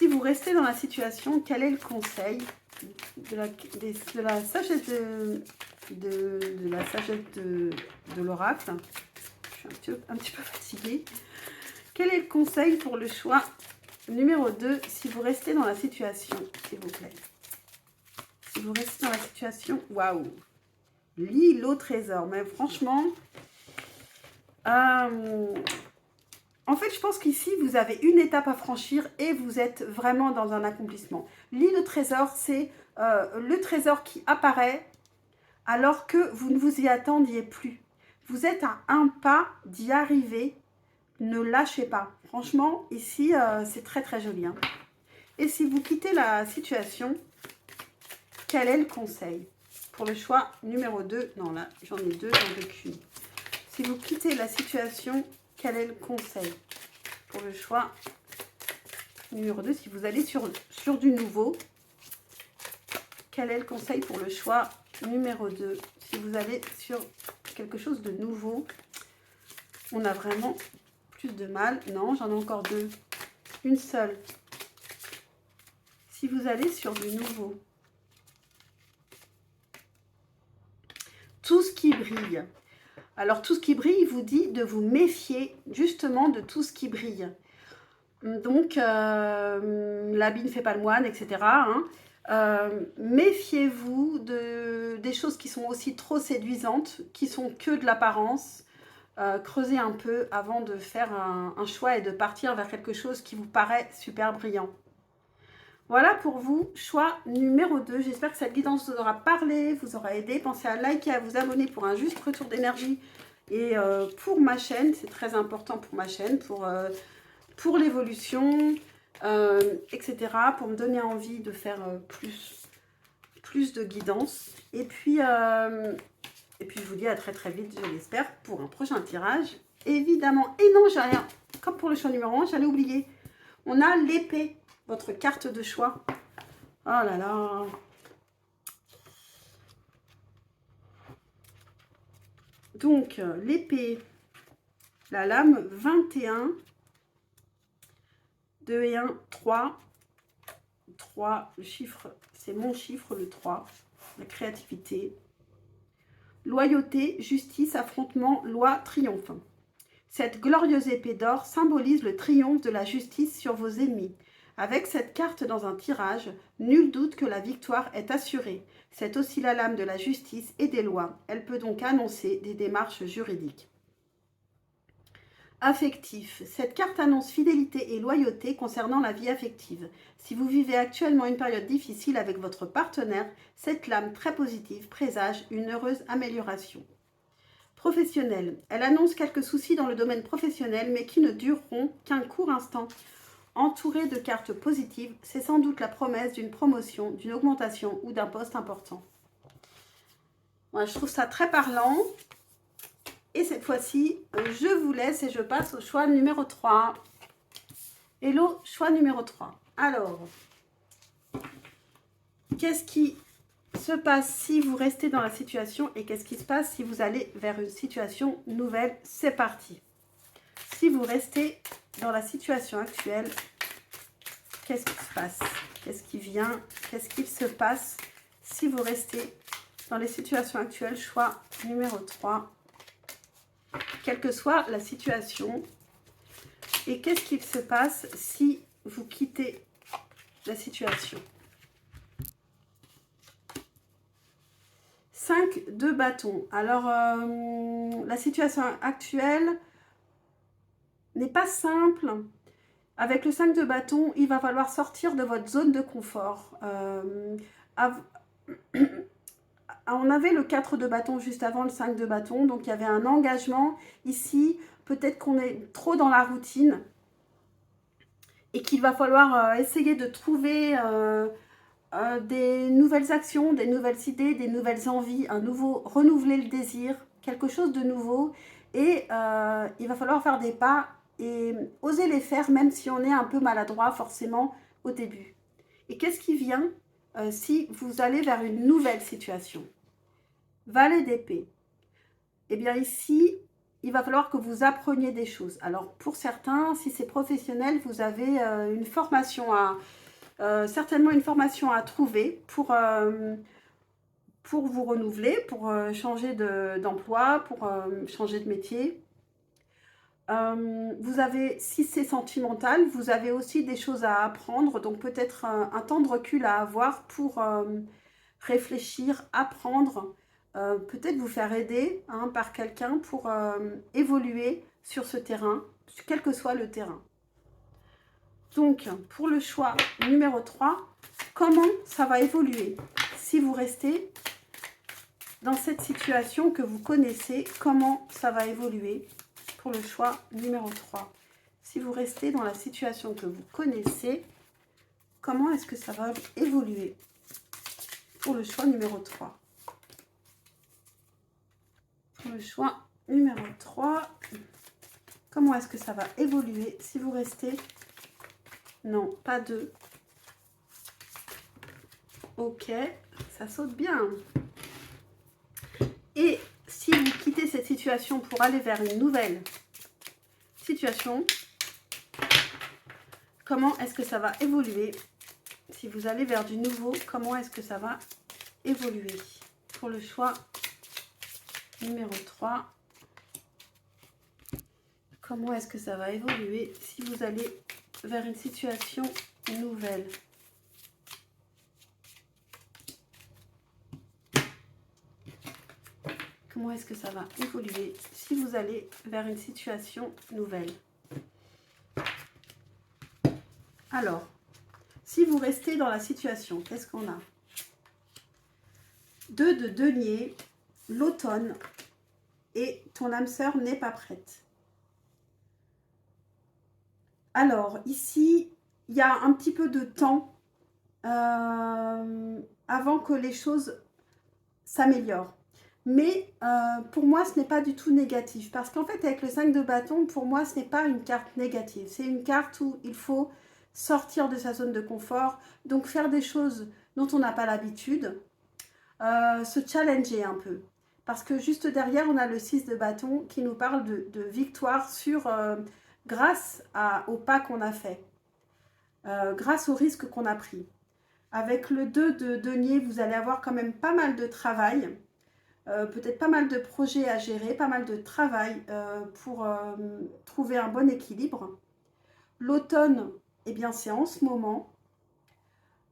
vous restez dans la situation, quel est le conseil de la sagesse de l'oracle? Je suis un petit peu fatiguée. Quel est le conseil pour le choix numéro 2 si vous restez dans la situation, s'il vous plaît? Si vous restez dans la situation, waouh! L'île au trésor. Mais franchement, en fait, je pense qu'ici, vous avez une étape à franchir et vous êtes vraiment dans un accomplissement. L'île au trésor, c'est le trésor qui apparaît alors que vous ne vous y attendiez plus. Vous êtes à un pas d'y arriver. Ne lâchez pas. Franchement, ici, c'est très très joli, hein. Et si vous quittez la situation, quel est le conseil pour le choix numéro 2? Non, là, j'en ai deux, j'en veux qu'une. Si vous quittez la situation, quel est le conseil pour le choix numéro 2? Si vous allez sur du nouveau, quel est le conseil pour le choix numéro 2? Si vous allez sur quelque chose de nouveau, on a vraiment plus de mal. Non, j'en ai encore deux. Une seule. Si vous allez sur du nouveau, tout ce qui brille. Alors, tout ce qui brille vous dit de vous méfier justement de tout ce qui brille. Donc, l'habit ne fait pas le moine, etc. Hein. Méfiez-vous des choses qui sont aussi trop séduisantes, qui sont que de l'apparence. Creusez un peu avant de faire un choix et de partir vers quelque chose qui vous paraît super brillant. Voilà pour vous, choix numéro 2. J'espère que cette guidance vous aura parlé, vous aura aidé. Pensez à liker, à vous abonner pour un juste retour d'énergie. Et pour ma chaîne, c'est très important pour ma chaîne, pour l'évolution, etc. Pour me donner envie de faire plus de guidance. Et puis, je vous dis à très très vite, je l'espère, pour un prochain tirage. Évidemment. Et non, comme pour le choix numéro 1, j'allais oublier. On a l'épée. Votre carte de choix. Oh là là. Donc, l'épée, la lame 21, 2 et 1, 3. 3, le chiffre, c'est mon chiffre, le 3. La créativité. Loyauté, justice, affrontement, loi, triomphe. Cette glorieuse épée d'or symbolise le triomphe de la justice sur vos ennemis. Avec cette carte dans un tirage, nul doute que la victoire est assurée. C'est aussi la lame de la justice et des lois. Elle peut donc annoncer des démarches juridiques. Affectif. Cette carte annonce fidélité et loyauté concernant la vie affective. Si vous vivez actuellement une période difficile avec votre partenaire, cette lame très positive présage une heureuse amélioration. Professionnel. Elle annonce quelques soucis dans le domaine professionnel, mais qui ne dureront qu'un court instant. Entouré de cartes positives, c'est sans doute la promesse d'une promotion, d'une augmentation ou d'un poste important. Voilà, je trouve ça très parlant. Et cette fois-ci, je vous laisse et je passe au choix numéro 3. Hello, choix numéro 3. Alors, qu'est-ce qui se passe si vous restez dans la situation et qu'est-ce qui se passe si vous allez vers une situation nouvelle? C'est parti. Si vous restez dans la situation actuelle, qu'est-ce qui se passe? Qu'est-ce qui vient? Qu'est-ce qu'il se passe si vous restez dans les situations actuelles? Choix numéro 3. Quelle que soit la situation. Et qu'est-ce qu'il se passe si vous quittez la situation? 5 de bâton. Alors, la situation actuelle n'est pas simple. Avec le 5 de bâton, il va falloir sortir de votre zone de confort. On avait le 4 de bâton juste avant le 5 de bâton, donc il y avait un engagement. Ici, peut-être qu'on est trop dans la routine et qu'il va falloir essayer de trouver des nouvelles actions, des nouvelles idées, des nouvelles envies, renouveler le désir, quelque chose de nouveau. Et il va falloir faire des pas et oser les faire, même si on est un peu maladroit forcément au début. Et qu'est-ce qui vient si vous allez vers une nouvelle situation? Valet d'épée. Eh bien ici, il va falloir que vous appreniez des choses. Alors pour certains, si c'est professionnel, vous avez une formation certainement une formation à trouver pour vous renouveler, pour changer d'emploi, pour changer de métier. Vous avez, si c'est sentimental, vous avez aussi des choses à apprendre, donc peut-être un temps de recul à avoir pour réfléchir, apprendre, peut-être vous faire aider par quelqu'un pour évoluer sur ce terrain, quel que soit le terrain. Donc, pour le choix numéro 3, comment ça va évoluer? Si vous restez dans cette situation que vous connaissez, comment ça va évoluer? Pour le choix numéro 3. Si vous restez dans la situation que vous connaissez, comment est-ce que ça va évoluer? Pour le choix numéro 3. Pour le choix numéro 3, comment est-ce que ça va évoluer si vous restez? Non, pas de. Ok, ça saute bien. Et si vous quittez cette situation pour aller vers une nouvelle situation, comment est-ce que ça va évoluer? Si vous allez vers du nouveau, comment est-ce que ça va évoluer? Pour le choix numéro 3, comment est-ce que ça va évoluer si vous allez vers une situation nouvelle? Comment est-ce que ça va évoluer si vous allez vers une situation nouvelle? Alors, si vous restez dans la situation, qu'est-ce qu'on a? 2 de denier, l'automne et ton âme sœur n'est pas prête. Alors, ici, il y a un petit peu de temps avant que les choses s'améliorent. Mais pour moi, ce n'est pas du tout négatif. Parce qu'en fait, avec le 5 de bâton, pour moi, ce n'est pas une carte négative. C'est une carte où il faut sortir de sa zone de confort. Donc, faire des choses dont on n'a pas l'habitude. Se challenger un peu. Parce que juste derrière, on a le 6 de bâton qui nous parle de victoire grâce au pas qu'on a fait. Grâce au risque qu'on a pris. Avec le 2 de denier, vous allez avoir quand même pas mal de travail. Peut-être pas mal de projets à gérer, pas mal de travail pour trouver un bon équilibre. L'automne, eh bien c'est en ce moment.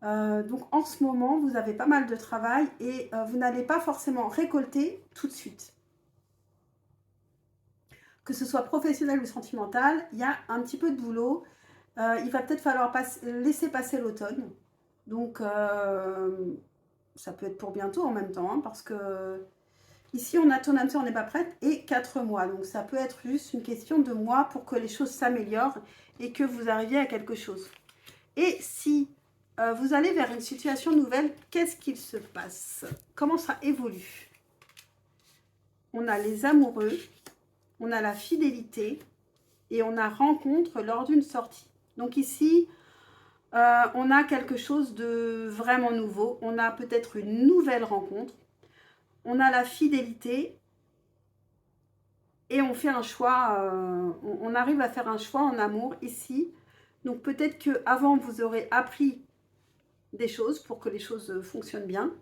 Donc en ce moment, vous avez pas mal de travail et vous n'allez pas forcément récolter tout de suite. Que ce soit professionnel ou sentimental, il y a un petit peu de boulot. Il va peut-être falloir laisser passer l'automne. Donc ça peut être pour bientôt en même temps, parce que ici, on a ton âme sœur n'est pas prête et 4 mois. Donc, ça peut être juste une question de mois pour que les choses s'améliorent et que vous arriviez à quelque chose. Et si vous allez vers une situation nouvelle, qu'est-ce qu'il se passe? Comment ça évolue? On a les amoureux, on a la fidélité et on a rencontre lors d'une sortie. Donc ici, on a quelque chose de vraiment nouveau. On a peut-être une nouvelle rencontre. On a la fidélité et on fait un choix, on arrive à faire un choix en amour ici. Donc peut-être qu'avant, vous aurez appris des choses pour que les choses fonctionnent bien.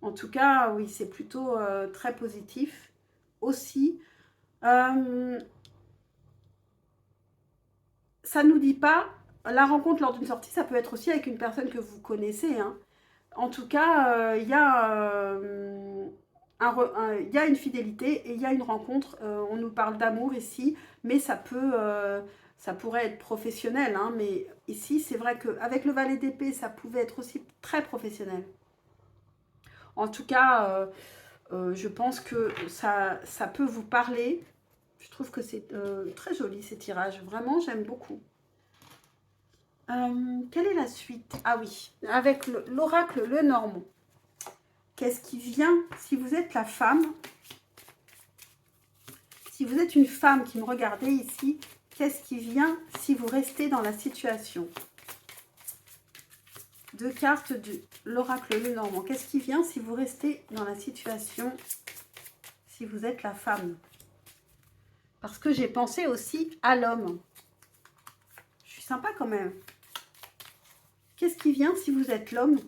En tout cas, oui, c'est plutôt très positif aussi. Ça ne nous dit pas, la rencontre lors d'une sortie, ça peut être aussi avec une personne que vous connaissez, hein. En tout cas, il y a il y a une fidélité et il y a une rencontre. On nous parle d'amour ici, mais ça pourrait être professionnel, hein, mais ici, c'est vrai qu'avec le valet d'épée, ça pouvait être aussi très professionnel. En tout cas, je pense que ça peut vous parler. Je trouve que c'est très joli ces tirages. Vraiment, j'aime beaucoup. Quelle est la suite? Ah oui, avec l'oracle Lenormand. Qu'est-ce qui vient si vous êtes la femme? Si vous êtes une femme qui me regardez ici, qu'est-ce qui vient si vous restez dans la situation? Deux cartes de l'oracle Lenormand. Qu'est-ce qui vient si vous restez dans la situation si vous êtes la femme? Parce que j'ai pensé aussi à l'homme. Je suis sympa quand même. Qu'est-ce qui vient si vous êtes l'homme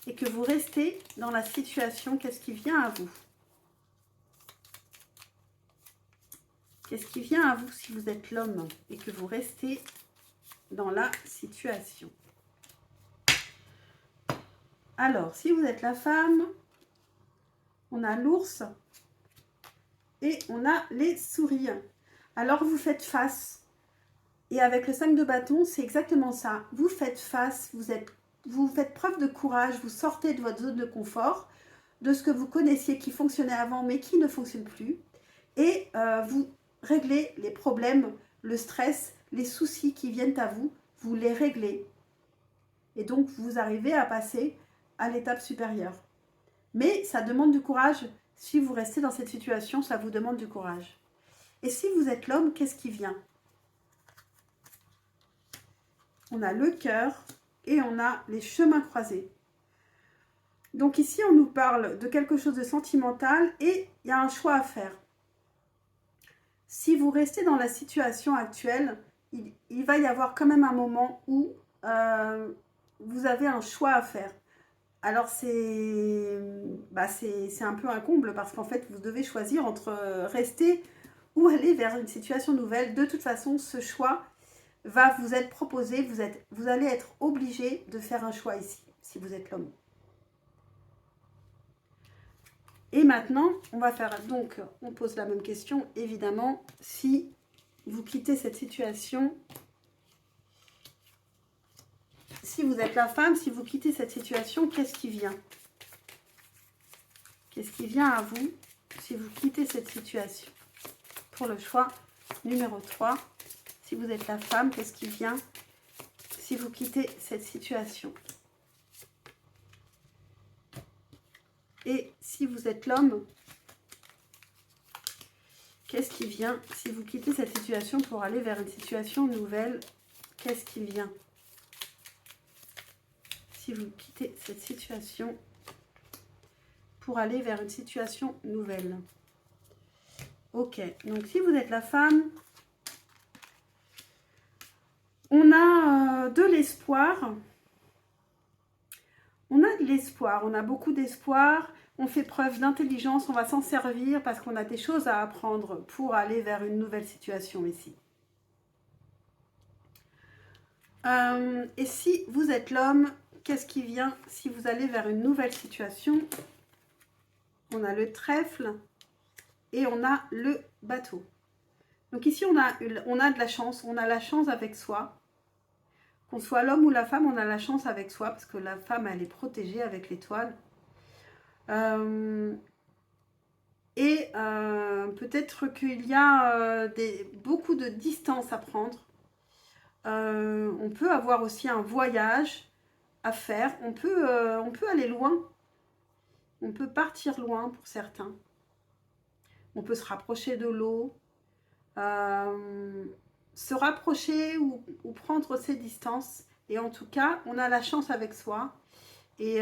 et que vous restez dans la situation? Qu'est-ce qui vient à vous? Qu'est-ce qui vient à vous si vous êtes l'homme et que vous restez dans la situation? Alors, si vous êtes la femme, on a l'ours et on a les souris. Alors, vous faites face. Et avec le 5 de bâton, c'est exactement ça. Vous faites face, vous faites preuve de courage, vous sortez de votre zone de confort, de ce que vous connaissiez qui fonctionnait avant mais qui ne fonctionne plus. Et vous réglez les problèmes, le stress, les soucis qui viennent à vous, vous les réglez. Et donc, vous arrivez à passer à l'étape supérieure. Mais ça demande du courage. Si vous restez dans cette situation, ça vous demande du courage. Et si vous êtes l'homme, qu'est-ce qui vient? On a le cœur et on a les chemins croisés. Donc ici, on nous parle de quelque chose de sentimental et il y a un choix à faire. Si vous restez dans la situation actuelle, il va y avoir quand même un moment où vous avez un choix à faire. Alors c'est un peu un comble parce qu'en fait, vous devez choisir entre rester ou aller vers une situation nouvelle. De toute façon, ce choix va vous être proposé, vous allez être obligé de faire un choix ici, si vous êtes l'homme. Et maintenant, on va faire, donc, on pose la même question, évidemment, si vous quittez cette situation, si vous êtes la femme, si vous quittez cette situation, qu'est-ce qui vient? Qu'est-ce qui vient à vous si vous quittez cette situation? Pour le choix numéro 3, si vous êtes la femme, qu'est-ce qui vient si vous quittez cette situation? Et si vous êtes l'homme, qu'est-ce qui vient si vous quittez cette situation pour aller vers une situation nouvelle? Qu'est-ce qui vient si vous quittez cette situation pour aller vers une situation nouvelle? Ok, donc si vous êtes la femme, on a de l'espoir. On a de l'espoir, on a beaucoup d'espoir, on fait preuve d'intelligence, on va s'en servir parce qu'on a des choses à apprendre pour aller vers une nouvelle situation ici. Et si vous êtes l'homme, qu'est-ce qui vient si vous allez vers une nouvelle situation? On a le trèfle et on a le bateau. Donc ici, on a de la chance, on a la chance avec soi. Qu'on soit l'homme ou la femme, on a la chance avec soi parce que la femme, elle est protégée avec l'étoile. Peut-être qu'il y a beaucoup de distance à prendre. On peut avoir aussi un voyage à faire. On peut aller loin. On peut partir loin pour certains. On peut se rapprocher de l'eau. Se rapprocher ou prendre ses distances. Et en tout cas, on a la chance avec soi. Et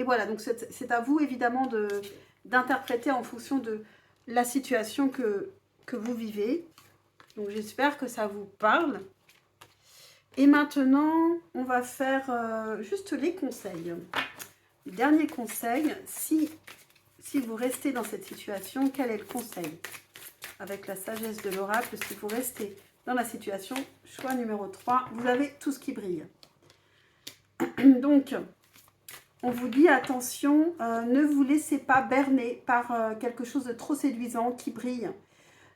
voilà, donc c'est à vous évidemment d'interpréter en fonction de la situation que vous vivez. Donc j'espère que ça vous parle. Et maintenant, on va faire juste les conseils. Le dernier conseil, si vous restez dans cette situation, quel est le conseil? Avec la sagesse de l'oracle, si vous restez dans la situation, choix numéro 3, vous avez tout ce qui brille. Donc, on vous dit attention, ne vous laissez pas berner par quelque chose de trop séduisant qui brille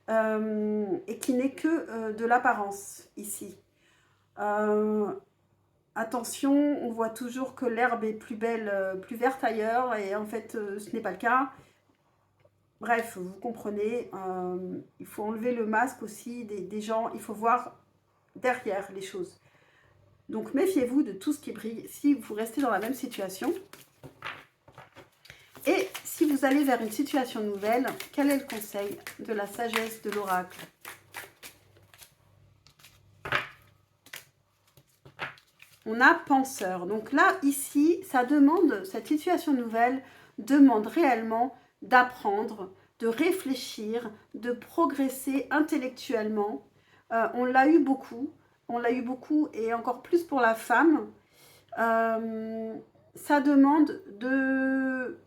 et qui n'est que de l'apparence ici. Attention, on voit toujours que l'herbe est plus belle, plus verte ailleurs et en fait ce n'est pas le cas. Bref, vous comprenez, il faut enlever le masque aussi des gens, il faut voir derrière les choses. Donc méfiez-vous de tout ce qui brille si vous restez dans la même situation. Et si vous allez vers une situation nouvelle, quel est le conseil de la sagesse de l'oracle? On a penseur. Donc là, ici, ça demande, cette situation nouvelle demande réellement d'apprendre, de réfléchir, de progresser intellectuellement. On l'a eu beaucoup et encore plus pour la femme. Ça demande de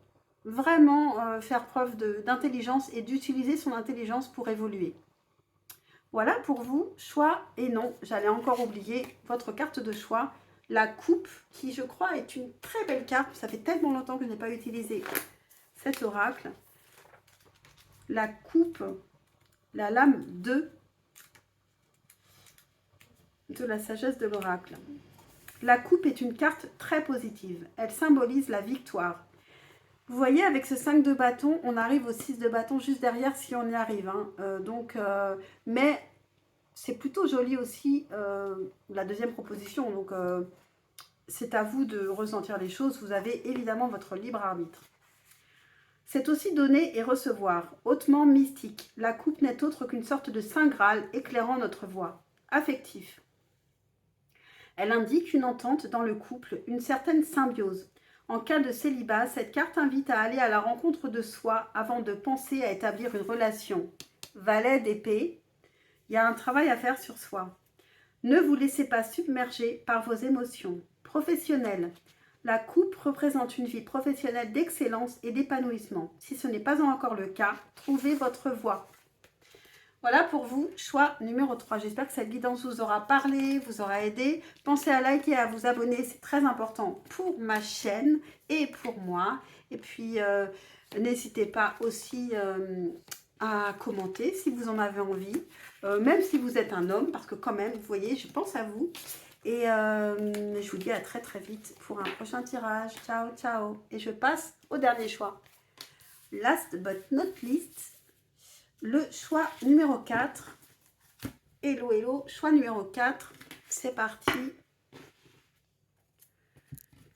vraiment faire preuve d'intelligence et d'utiliser son intelligence pour évoluer. Voilà pour vous, choix et non, j'allais encore oublier votre carte de choix, la coupe, qui je crois est une très belle carte, ça fait tellement longtemps que je n'ai pas utilisé cet oracle. La coupe, la lame 2 de la sagesse de l'oracle. La coupe est une carte très positive, elle symbolise la victoire. Vous voyez, avec ce 5 de bâton, on arrive au 6 de bâton juste derrière si on y arrive. Hein. Mais c'est plutôt joli aussi, la deuxième proposition. Donc, c'est à vous de ressentir les choses. Vous avez évidemment votre libre arbitre. C'est aussi donner et recevoir, hautement mystique. La coupe n'est autre qu'une sorte de saint graal éclairant notre voie. Affectif. Elle indique une entente dans le couple, une certaine symbiose. En cas de célibat, cette carte invite à aller à la rencontre de soi avant de penser à établir une relation. Valet d'épée, il y a un travail à faire sur soi. Ne vous laissez pas submerger par vos émotions. Professionnel, la coupe représente une vie professionnelle d'excellence et d'épanouissement. Si ce n'est pas encore le cas, trouvez votre voie. Voilà pour vous, choix numéro 3. J'espère que cette guidance vous aura parlé, vous aura aidé. Pensez à liker et à vous abonner, c'est très important pour ma chaîne et pour moi. Et puis, n'hésitez pas aussi à commenter si vous en avez envie. Même si vous êtes un homme, parce que quand même, vous voyez, je pense à vous. Et je vous dis à très très vite pour un prochain tirage. Ciao, ciao. Et je passe au dernier choix. Last but not least. Le choix numéro 4. Hello, hello. Choix numéro 4. C'est parti.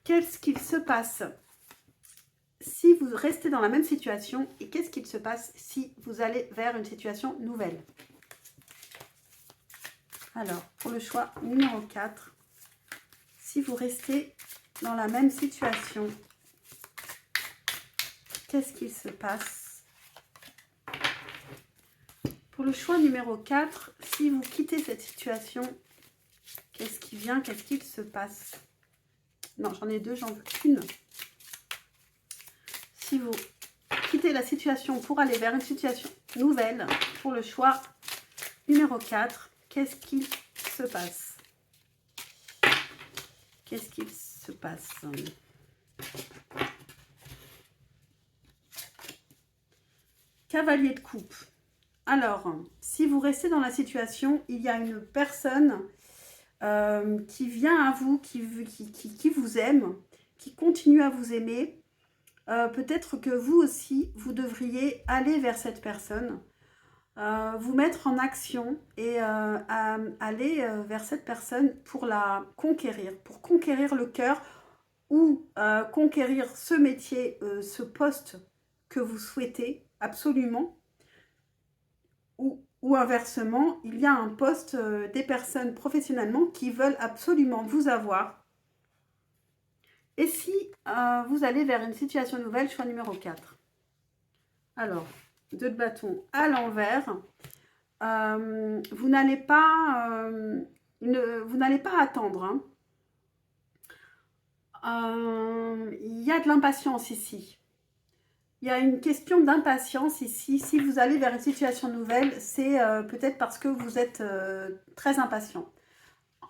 Qu'est-ce qu'il se passe si vous restez dans la même situation et qu'est-ce qu'il se passe si vous allez vers une situation nouvelle? Alors, pour le choix numéro 4, si vous restez dans la même situation, qu'est-ce qu'il se passe? Pour le choix numéro 4, si vous quittez cette situation, qu'est-ce qui vient? Qu'est-ce qu'il se passe? Non, j'en ai deux, j'en veux qu'une. Si vous quittez la situation pour aller vers une situation nouvelle, pour le choix numéro 4, qu'est-ce qu'il se passe? Qu'est-ce qu'il se passe? Cavalier de coupe. Alors, si vous restez dans la situation, il y a une personne qui vient à vous, qui vous aime, qui continue à vous aimer. Peut-être que vous aussi, vous devriez aller vers cette personne, vous mettre en action et aller vers cette personne pour la conquérir, pour conquérir le cœur ou conquérir ce métier, ce poste que vous souhaitez absolument. Ou inversement, il y a un poste des personnes professionnellement qui veulent absolument vous avoir. Et si vous allez vers une situation nouvelle, choix numéro 4. Alors, 2 de bâton à l'envers. Vous n'allez pas, attendre. Hein. Il y a de l'impatience ici. Il y a une question d'impatience ici. Si vous allez vers une situation nouvelle, c'est peut-être parce que vous êtes très impatient.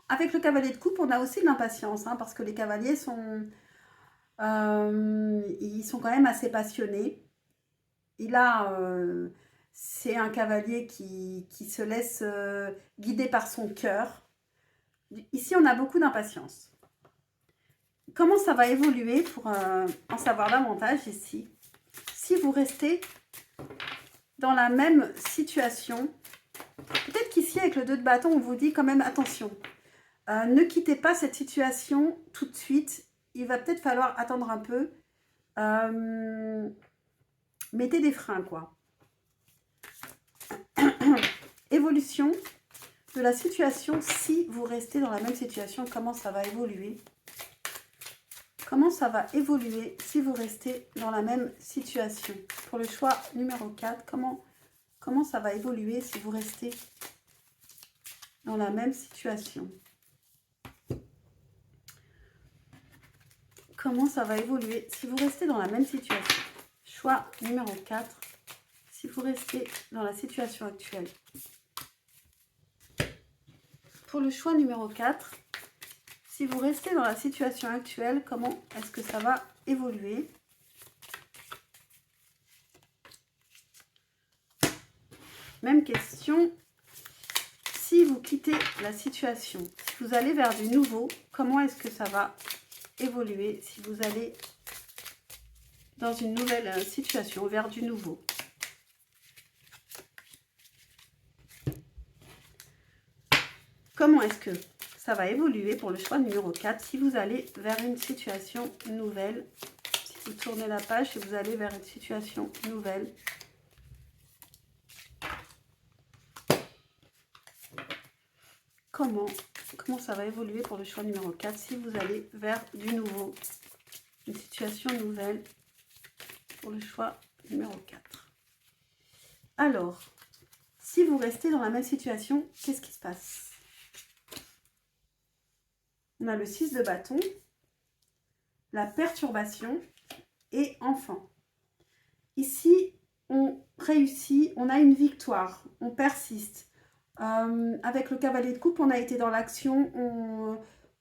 Avec le cavalier de coupe, on a aussi de l'impatience, hein, parce que les cavaliers sont, ils sont quand même assez passionnés. C'est un cavalier qui se laisse guider par son cœur. Ici, on a beaucoup d'impatience. Comment ça va évoluer pour en savoir davantage ici? Si vous restez dans la même situation, peut-être qu'ici, avec le 2 de bâton, on vous dit quand même attention. Ne quittez pas cette situation tout de suite. Il va peut-être falloir attendre un peu. Mettez des freins, quoi. Évolution de la situation. Si vous restez dans la même situation, comment ça va évoluer? Comment ça va évoluer si vous restez dans la même situation? Pour le choix numéro 4, comment ça va évoluer si vous restez dans la même situation? Comment ça va évoluer si vous restez dans la même situation? Choix numéro 4, si vous restez dans la situation actuelle. Pour le choix numéro 4, si vous restez dans la situation actuelle, comment est-ce que ça va évoluer? Même question. Si vous quittez la situation, si vous allez vers du nouveau, comment est-ce que ça va évoluer si vous allez dans une nouvelle situation, vers du nouveau? Comment est-ce que ça va évoluer pour le choix numéro 4 si vous allez vers une situation nouvelle? Si vous tournez la page et vous allez vers une situation nouvelle. Comment ça va évoluer pour le choix numéro 4 si vous allez vers du nouveau? Une situation nouvelle pour le choix numéro 4. Alors, si vous restez dans la même situation, qu'est-ce qui se passe? On a le 6 de bâton, la perturbation et enfant. Ici, on réussit, on a une victoire, on persiste. Avec le cavalier de coupe, on a été dans l'action,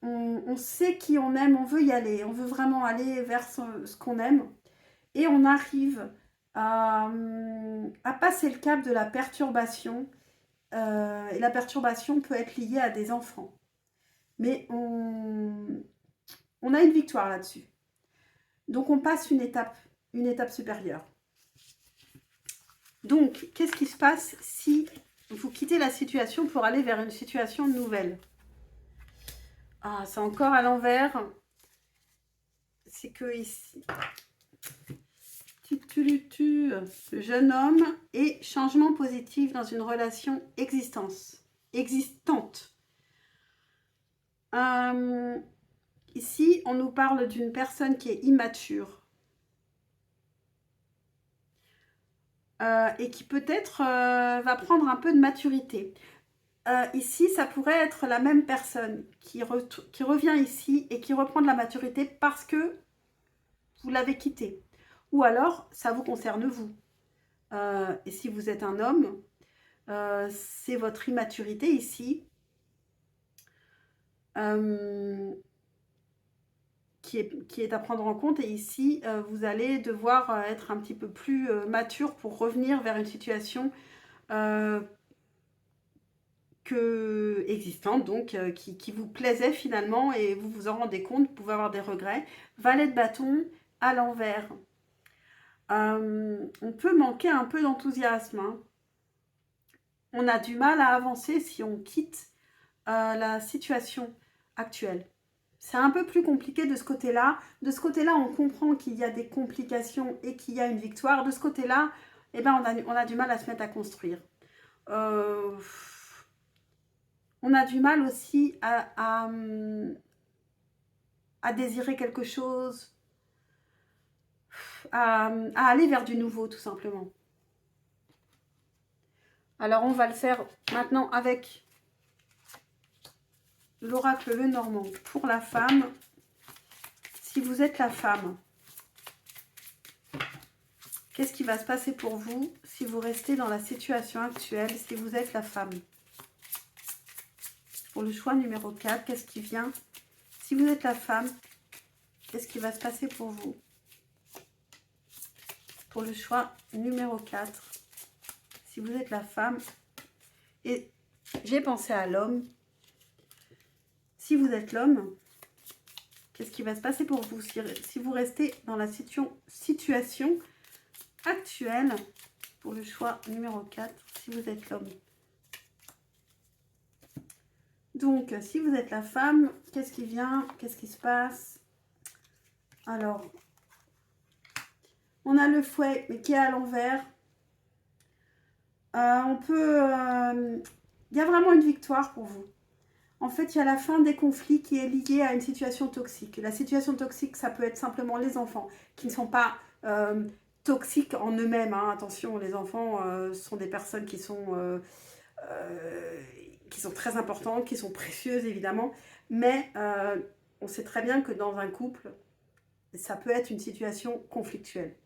on sait qui on aime, on veut y aller, on veut vraiment aller vers ce qu'on aime. Et on arrive à passer le cap de la perturbation. Et la perturbation peut être liée à des enfants. Mais on a une victoire là-dessus. Donc on passe une étape supérieure. Donc, qu'est-ce qui se passe si vous quittez la situation pour aller vers une situation nouvelle? Ah, c'est encore à l'envers. C'est que ici, jeune homme et changement positif dans une relation existante. Ici, on nous parle d'une personne qui est immature. Et qui peut-être va prendre un peu de maturité. Ici, ça pourrait être la même personne qui revient ici et qui reprend de la maturité parce que vous l'avez quitté. Ou alors, ça vous concerne vous. Et si vous êtes un homme, c'est votre immaturité ici qui est à prendre en compte. Et ici, vous allez devoir être un petit peu plus mature pour revenir vers une situation existante, donc qui vous plaisait finalement et vous vous en rendez compte, vous pouvez avoir des regrets. Valet de bâton à l'envers. On peut manquer un peu d'enthousiasme. Hein. On a du mal à avancer si on quitte la situation actuelle. C'est un peu plus compliqué de ce côté-là. De ce côté-là, on comprend qu'il y a des complications et qu'il y a une victoire. De ce côté-là, eh ben, on a du mal à se mettre à construire. On a du mal aussi à désirer quelque chose. à aller vers du nouveau, tout simplement. Alors, on va le faire maintenant avec l'oracle Lenormand. Pour la femme, si vous êtes la femme, qu'est-ce qui va se passer pour vous si vous restez dans la situation actuelle, si vous êtes la femme? Pour le choix numéro 4, qu'est-ce qui vient? Si vous êtes la femme, qu'est-ce qui va se passer pour vous? Pour le choix numéro 4, si vous êtes la femme, et j'ai pensé à l'homme. Si vous êtes l'homme, qu'est-ce qui va se passer pour vous si vous restez dans la situation actuelle? Pour le choix numéro 4, si vous êtes l'homme. Donc, si vous êtes la femme, qu'est-ce qui vient? Qu'est-ce qui se passe? Alors, on a le fouet, mais qui est à l'envers. Il y a vraiment une victoire pour vous. En fait, il y a la fin des conflits qui est liée à une situation toxique. La situation toxique, ça peut être simplement les enfants qui ne sont pas toxiques en eux-mêmes. Hein. Attention, les enfants sont des personnes qui sont très importantes, qui sont précieuses évidemment. Mais on sait très bien que dans un couple, ça peut être une situation conflictuelle.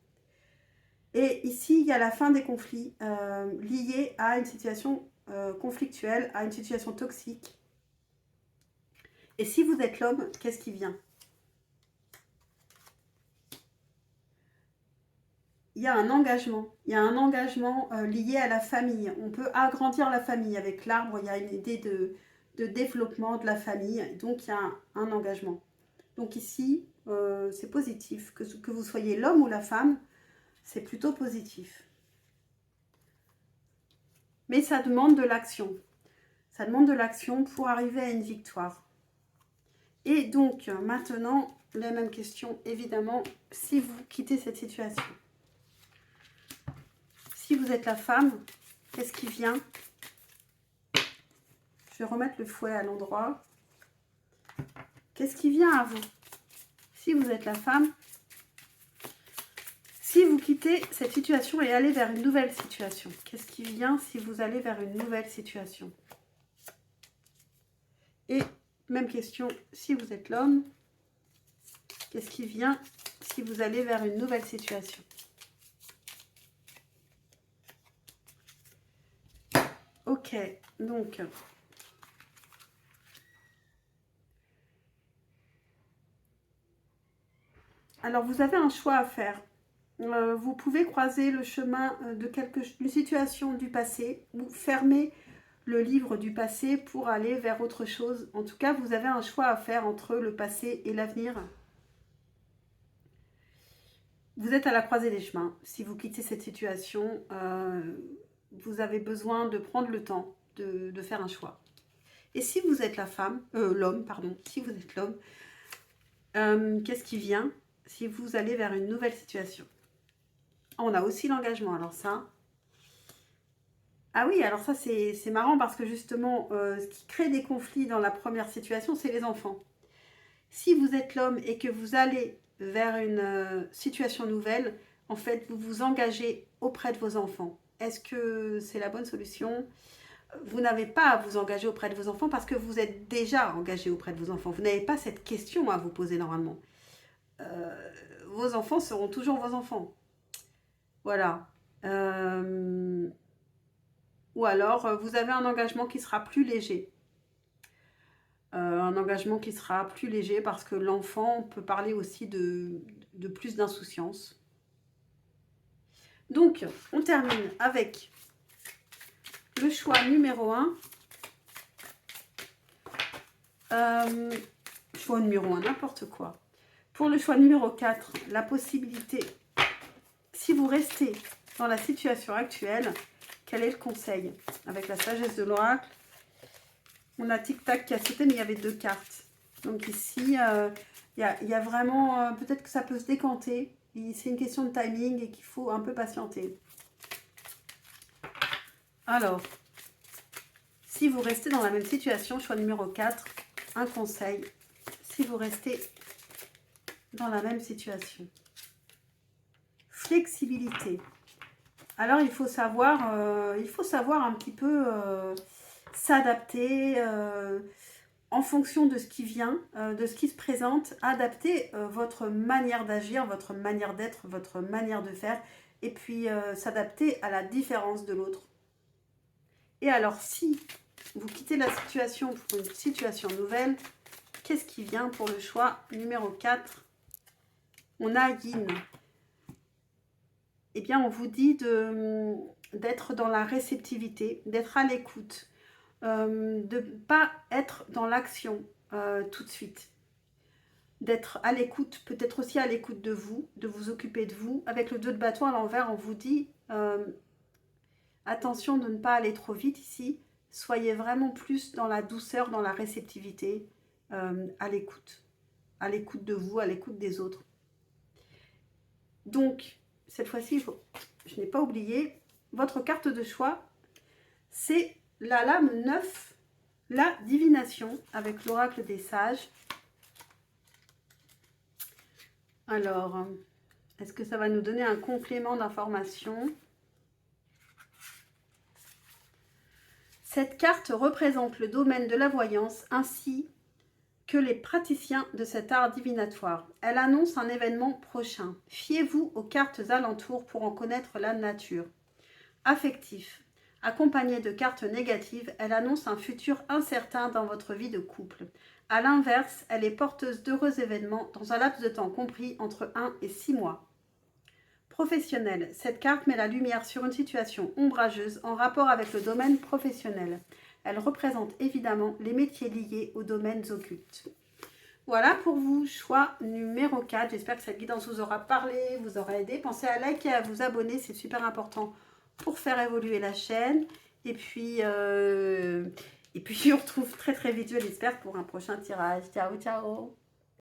Et ici, il y a la fin des conflits liés à une situation conflictuelle, à une situation toxique. Et si vous êtes l'homme, qu'est-ce qui vient? Il y a un engagement. Il y a un engagement lié à la famille. On peut agrandir la famille. Avec l'arbre, il y a une idée de développement de la famille. Donc, il y a un engagement. Donc ici, c'est positif. Que vous soyez l'homme ou la femme, c'est plutôt positif. Mais ça demande de l'action. Ça demande de l'action pour arriver à une victoire. Et donc, maintenant, la même question, évidemment, si vous quittez cette situation. Si vous êtes la femme, qu'est-ce qui vient? Je vais remettre le fouet à l'endroit. Qu'est-ce qui vient à vous? Si vous êtes la femme, si vous quittez cette situation et allez vers une nouvelle situation, qu'est-ce qui vient si vous allez vers une nouvelle situation? Et même question, si vous êtes l'homme, qu'est-ce qui vient si vous allez vers une nouvelle situation? Ok, donc... Alors, vous avez un choix à faire. Vous pouvez croiser le chemin d'une situation du passé ou fermer le livre du passé pour aller vers autre chose. En tout cas, vous avez un choix à faire entre le passé et l'avenir. Vous êtes à la croisée des chemins. Si vous quittez cette situation, vous avez besoin de prendre le temps de faire un choix. Et si vous êtes l'homme, si vous êtes l'homme, qu'est-ce qui vient si vous allez vers une nouvelle situation? On a aussi l'engagement, alors ça... Ah oui, alors ça c'est marrant parce que justement, ce qui crée des conflits dans la première situation, c'est les enfants. Si vous êtes l'homme et que vous allez vers une situation nouvelle, en fait, vous vous engagez auprès de vos enfants. Est-ce que c'est la bonne solution? Vous n'avez pas à vous engager auprès de vos enfants parce que vous êtes déjà engagé auprès de vos enfants. Vous n'avez pas cette question à vous poser normalement. Vos enfants seront toujours vos enfants. Voilà. Ou alors, vous avez un engagement qui sera plus léger. Un engagement qui sera plus léger parce que l'enfant peut parler aussi de plus d'insouciance. Donc, on termine avec le choix numéro 1. Choix numéro 1, n'importe quoi. Pour le choix numéro 4, la possibilité, si vous restez dans la situation actuelle, quel est le conseil? Avec la sagesse de l'oracle, on a tic-tac qui a sauté, mais il y avait 2 cartes. Donc ici, il y a vraiment... peut-être que ça peut se décanter. C'est une question de timing et qu'il faut un peu patienter. Alors, si vous restez dans la même situation, choix numéro 4, un conseil. Si vous restez dans la même situation. flexibilité. Alors, il faut savoir un petit peu s'adapter en fonction de ce qui vient, de ce qui se présente, adapter votre manière d'agir, votre manière d'être, votre manière de faire, et puis s'adapter à la différence de l'autre. Et alors, si vous quittez la situation pour une situation nouvelle, qu'est-ce qui vient pour le choix numéro 4? On a Yin. Eh bien, on vous dit d'être dans la réceptivité, d'être à l'écoute, de ne pas être dans l'action tout de suite. D'être à l'écoute, peut-être aussi à l'écoute de vous occuper de vous. Avec le 2 de bâton à l'envers, on vous dit attention de ne pas aller trop vite ici. Soyez vraiment plus dans la douceur, dans la réceptivité, à l'écoute de vous, à l'écoute des autres. Donc, cette fois-ci, je n'ai pas oublié, votre carte de choix, c'est la lame 9, la divination, avec l'oracle des sages. Alors, est-ce que ça va nous donner un complément d'information? Cette carte représente le domaine de la voyance ainsi que les praticiens de cet art divinatoire. Elle annonce un événement prochain. Fiez-vous aux cartes alentours pour en connaître la nature. Affectif. Accompagnée de cartes négatives, elle annonce un futur incertain dans votre vie de couple. A l'inverse, elle est porteuse d'heureux événements dans un laps de temps compris entre 1 et 6 mois. Professionnel. Cette carte met la lumière sur une situation ombrageuse en rapport avec le domaine professionnel. Elle représente évidemment les métiers liés aux domaines occultes. Voilà pour vous, choix numéro 4. J'espère que cette guidance vous aura parlé, vous aura aidé. Pensez à liker et à vous abonner, c'est super important pour faire évoluer la chaîne. Et puis on se retrouve très très vite, je l'espère, pour un prochain tirage. Ciao, ciao!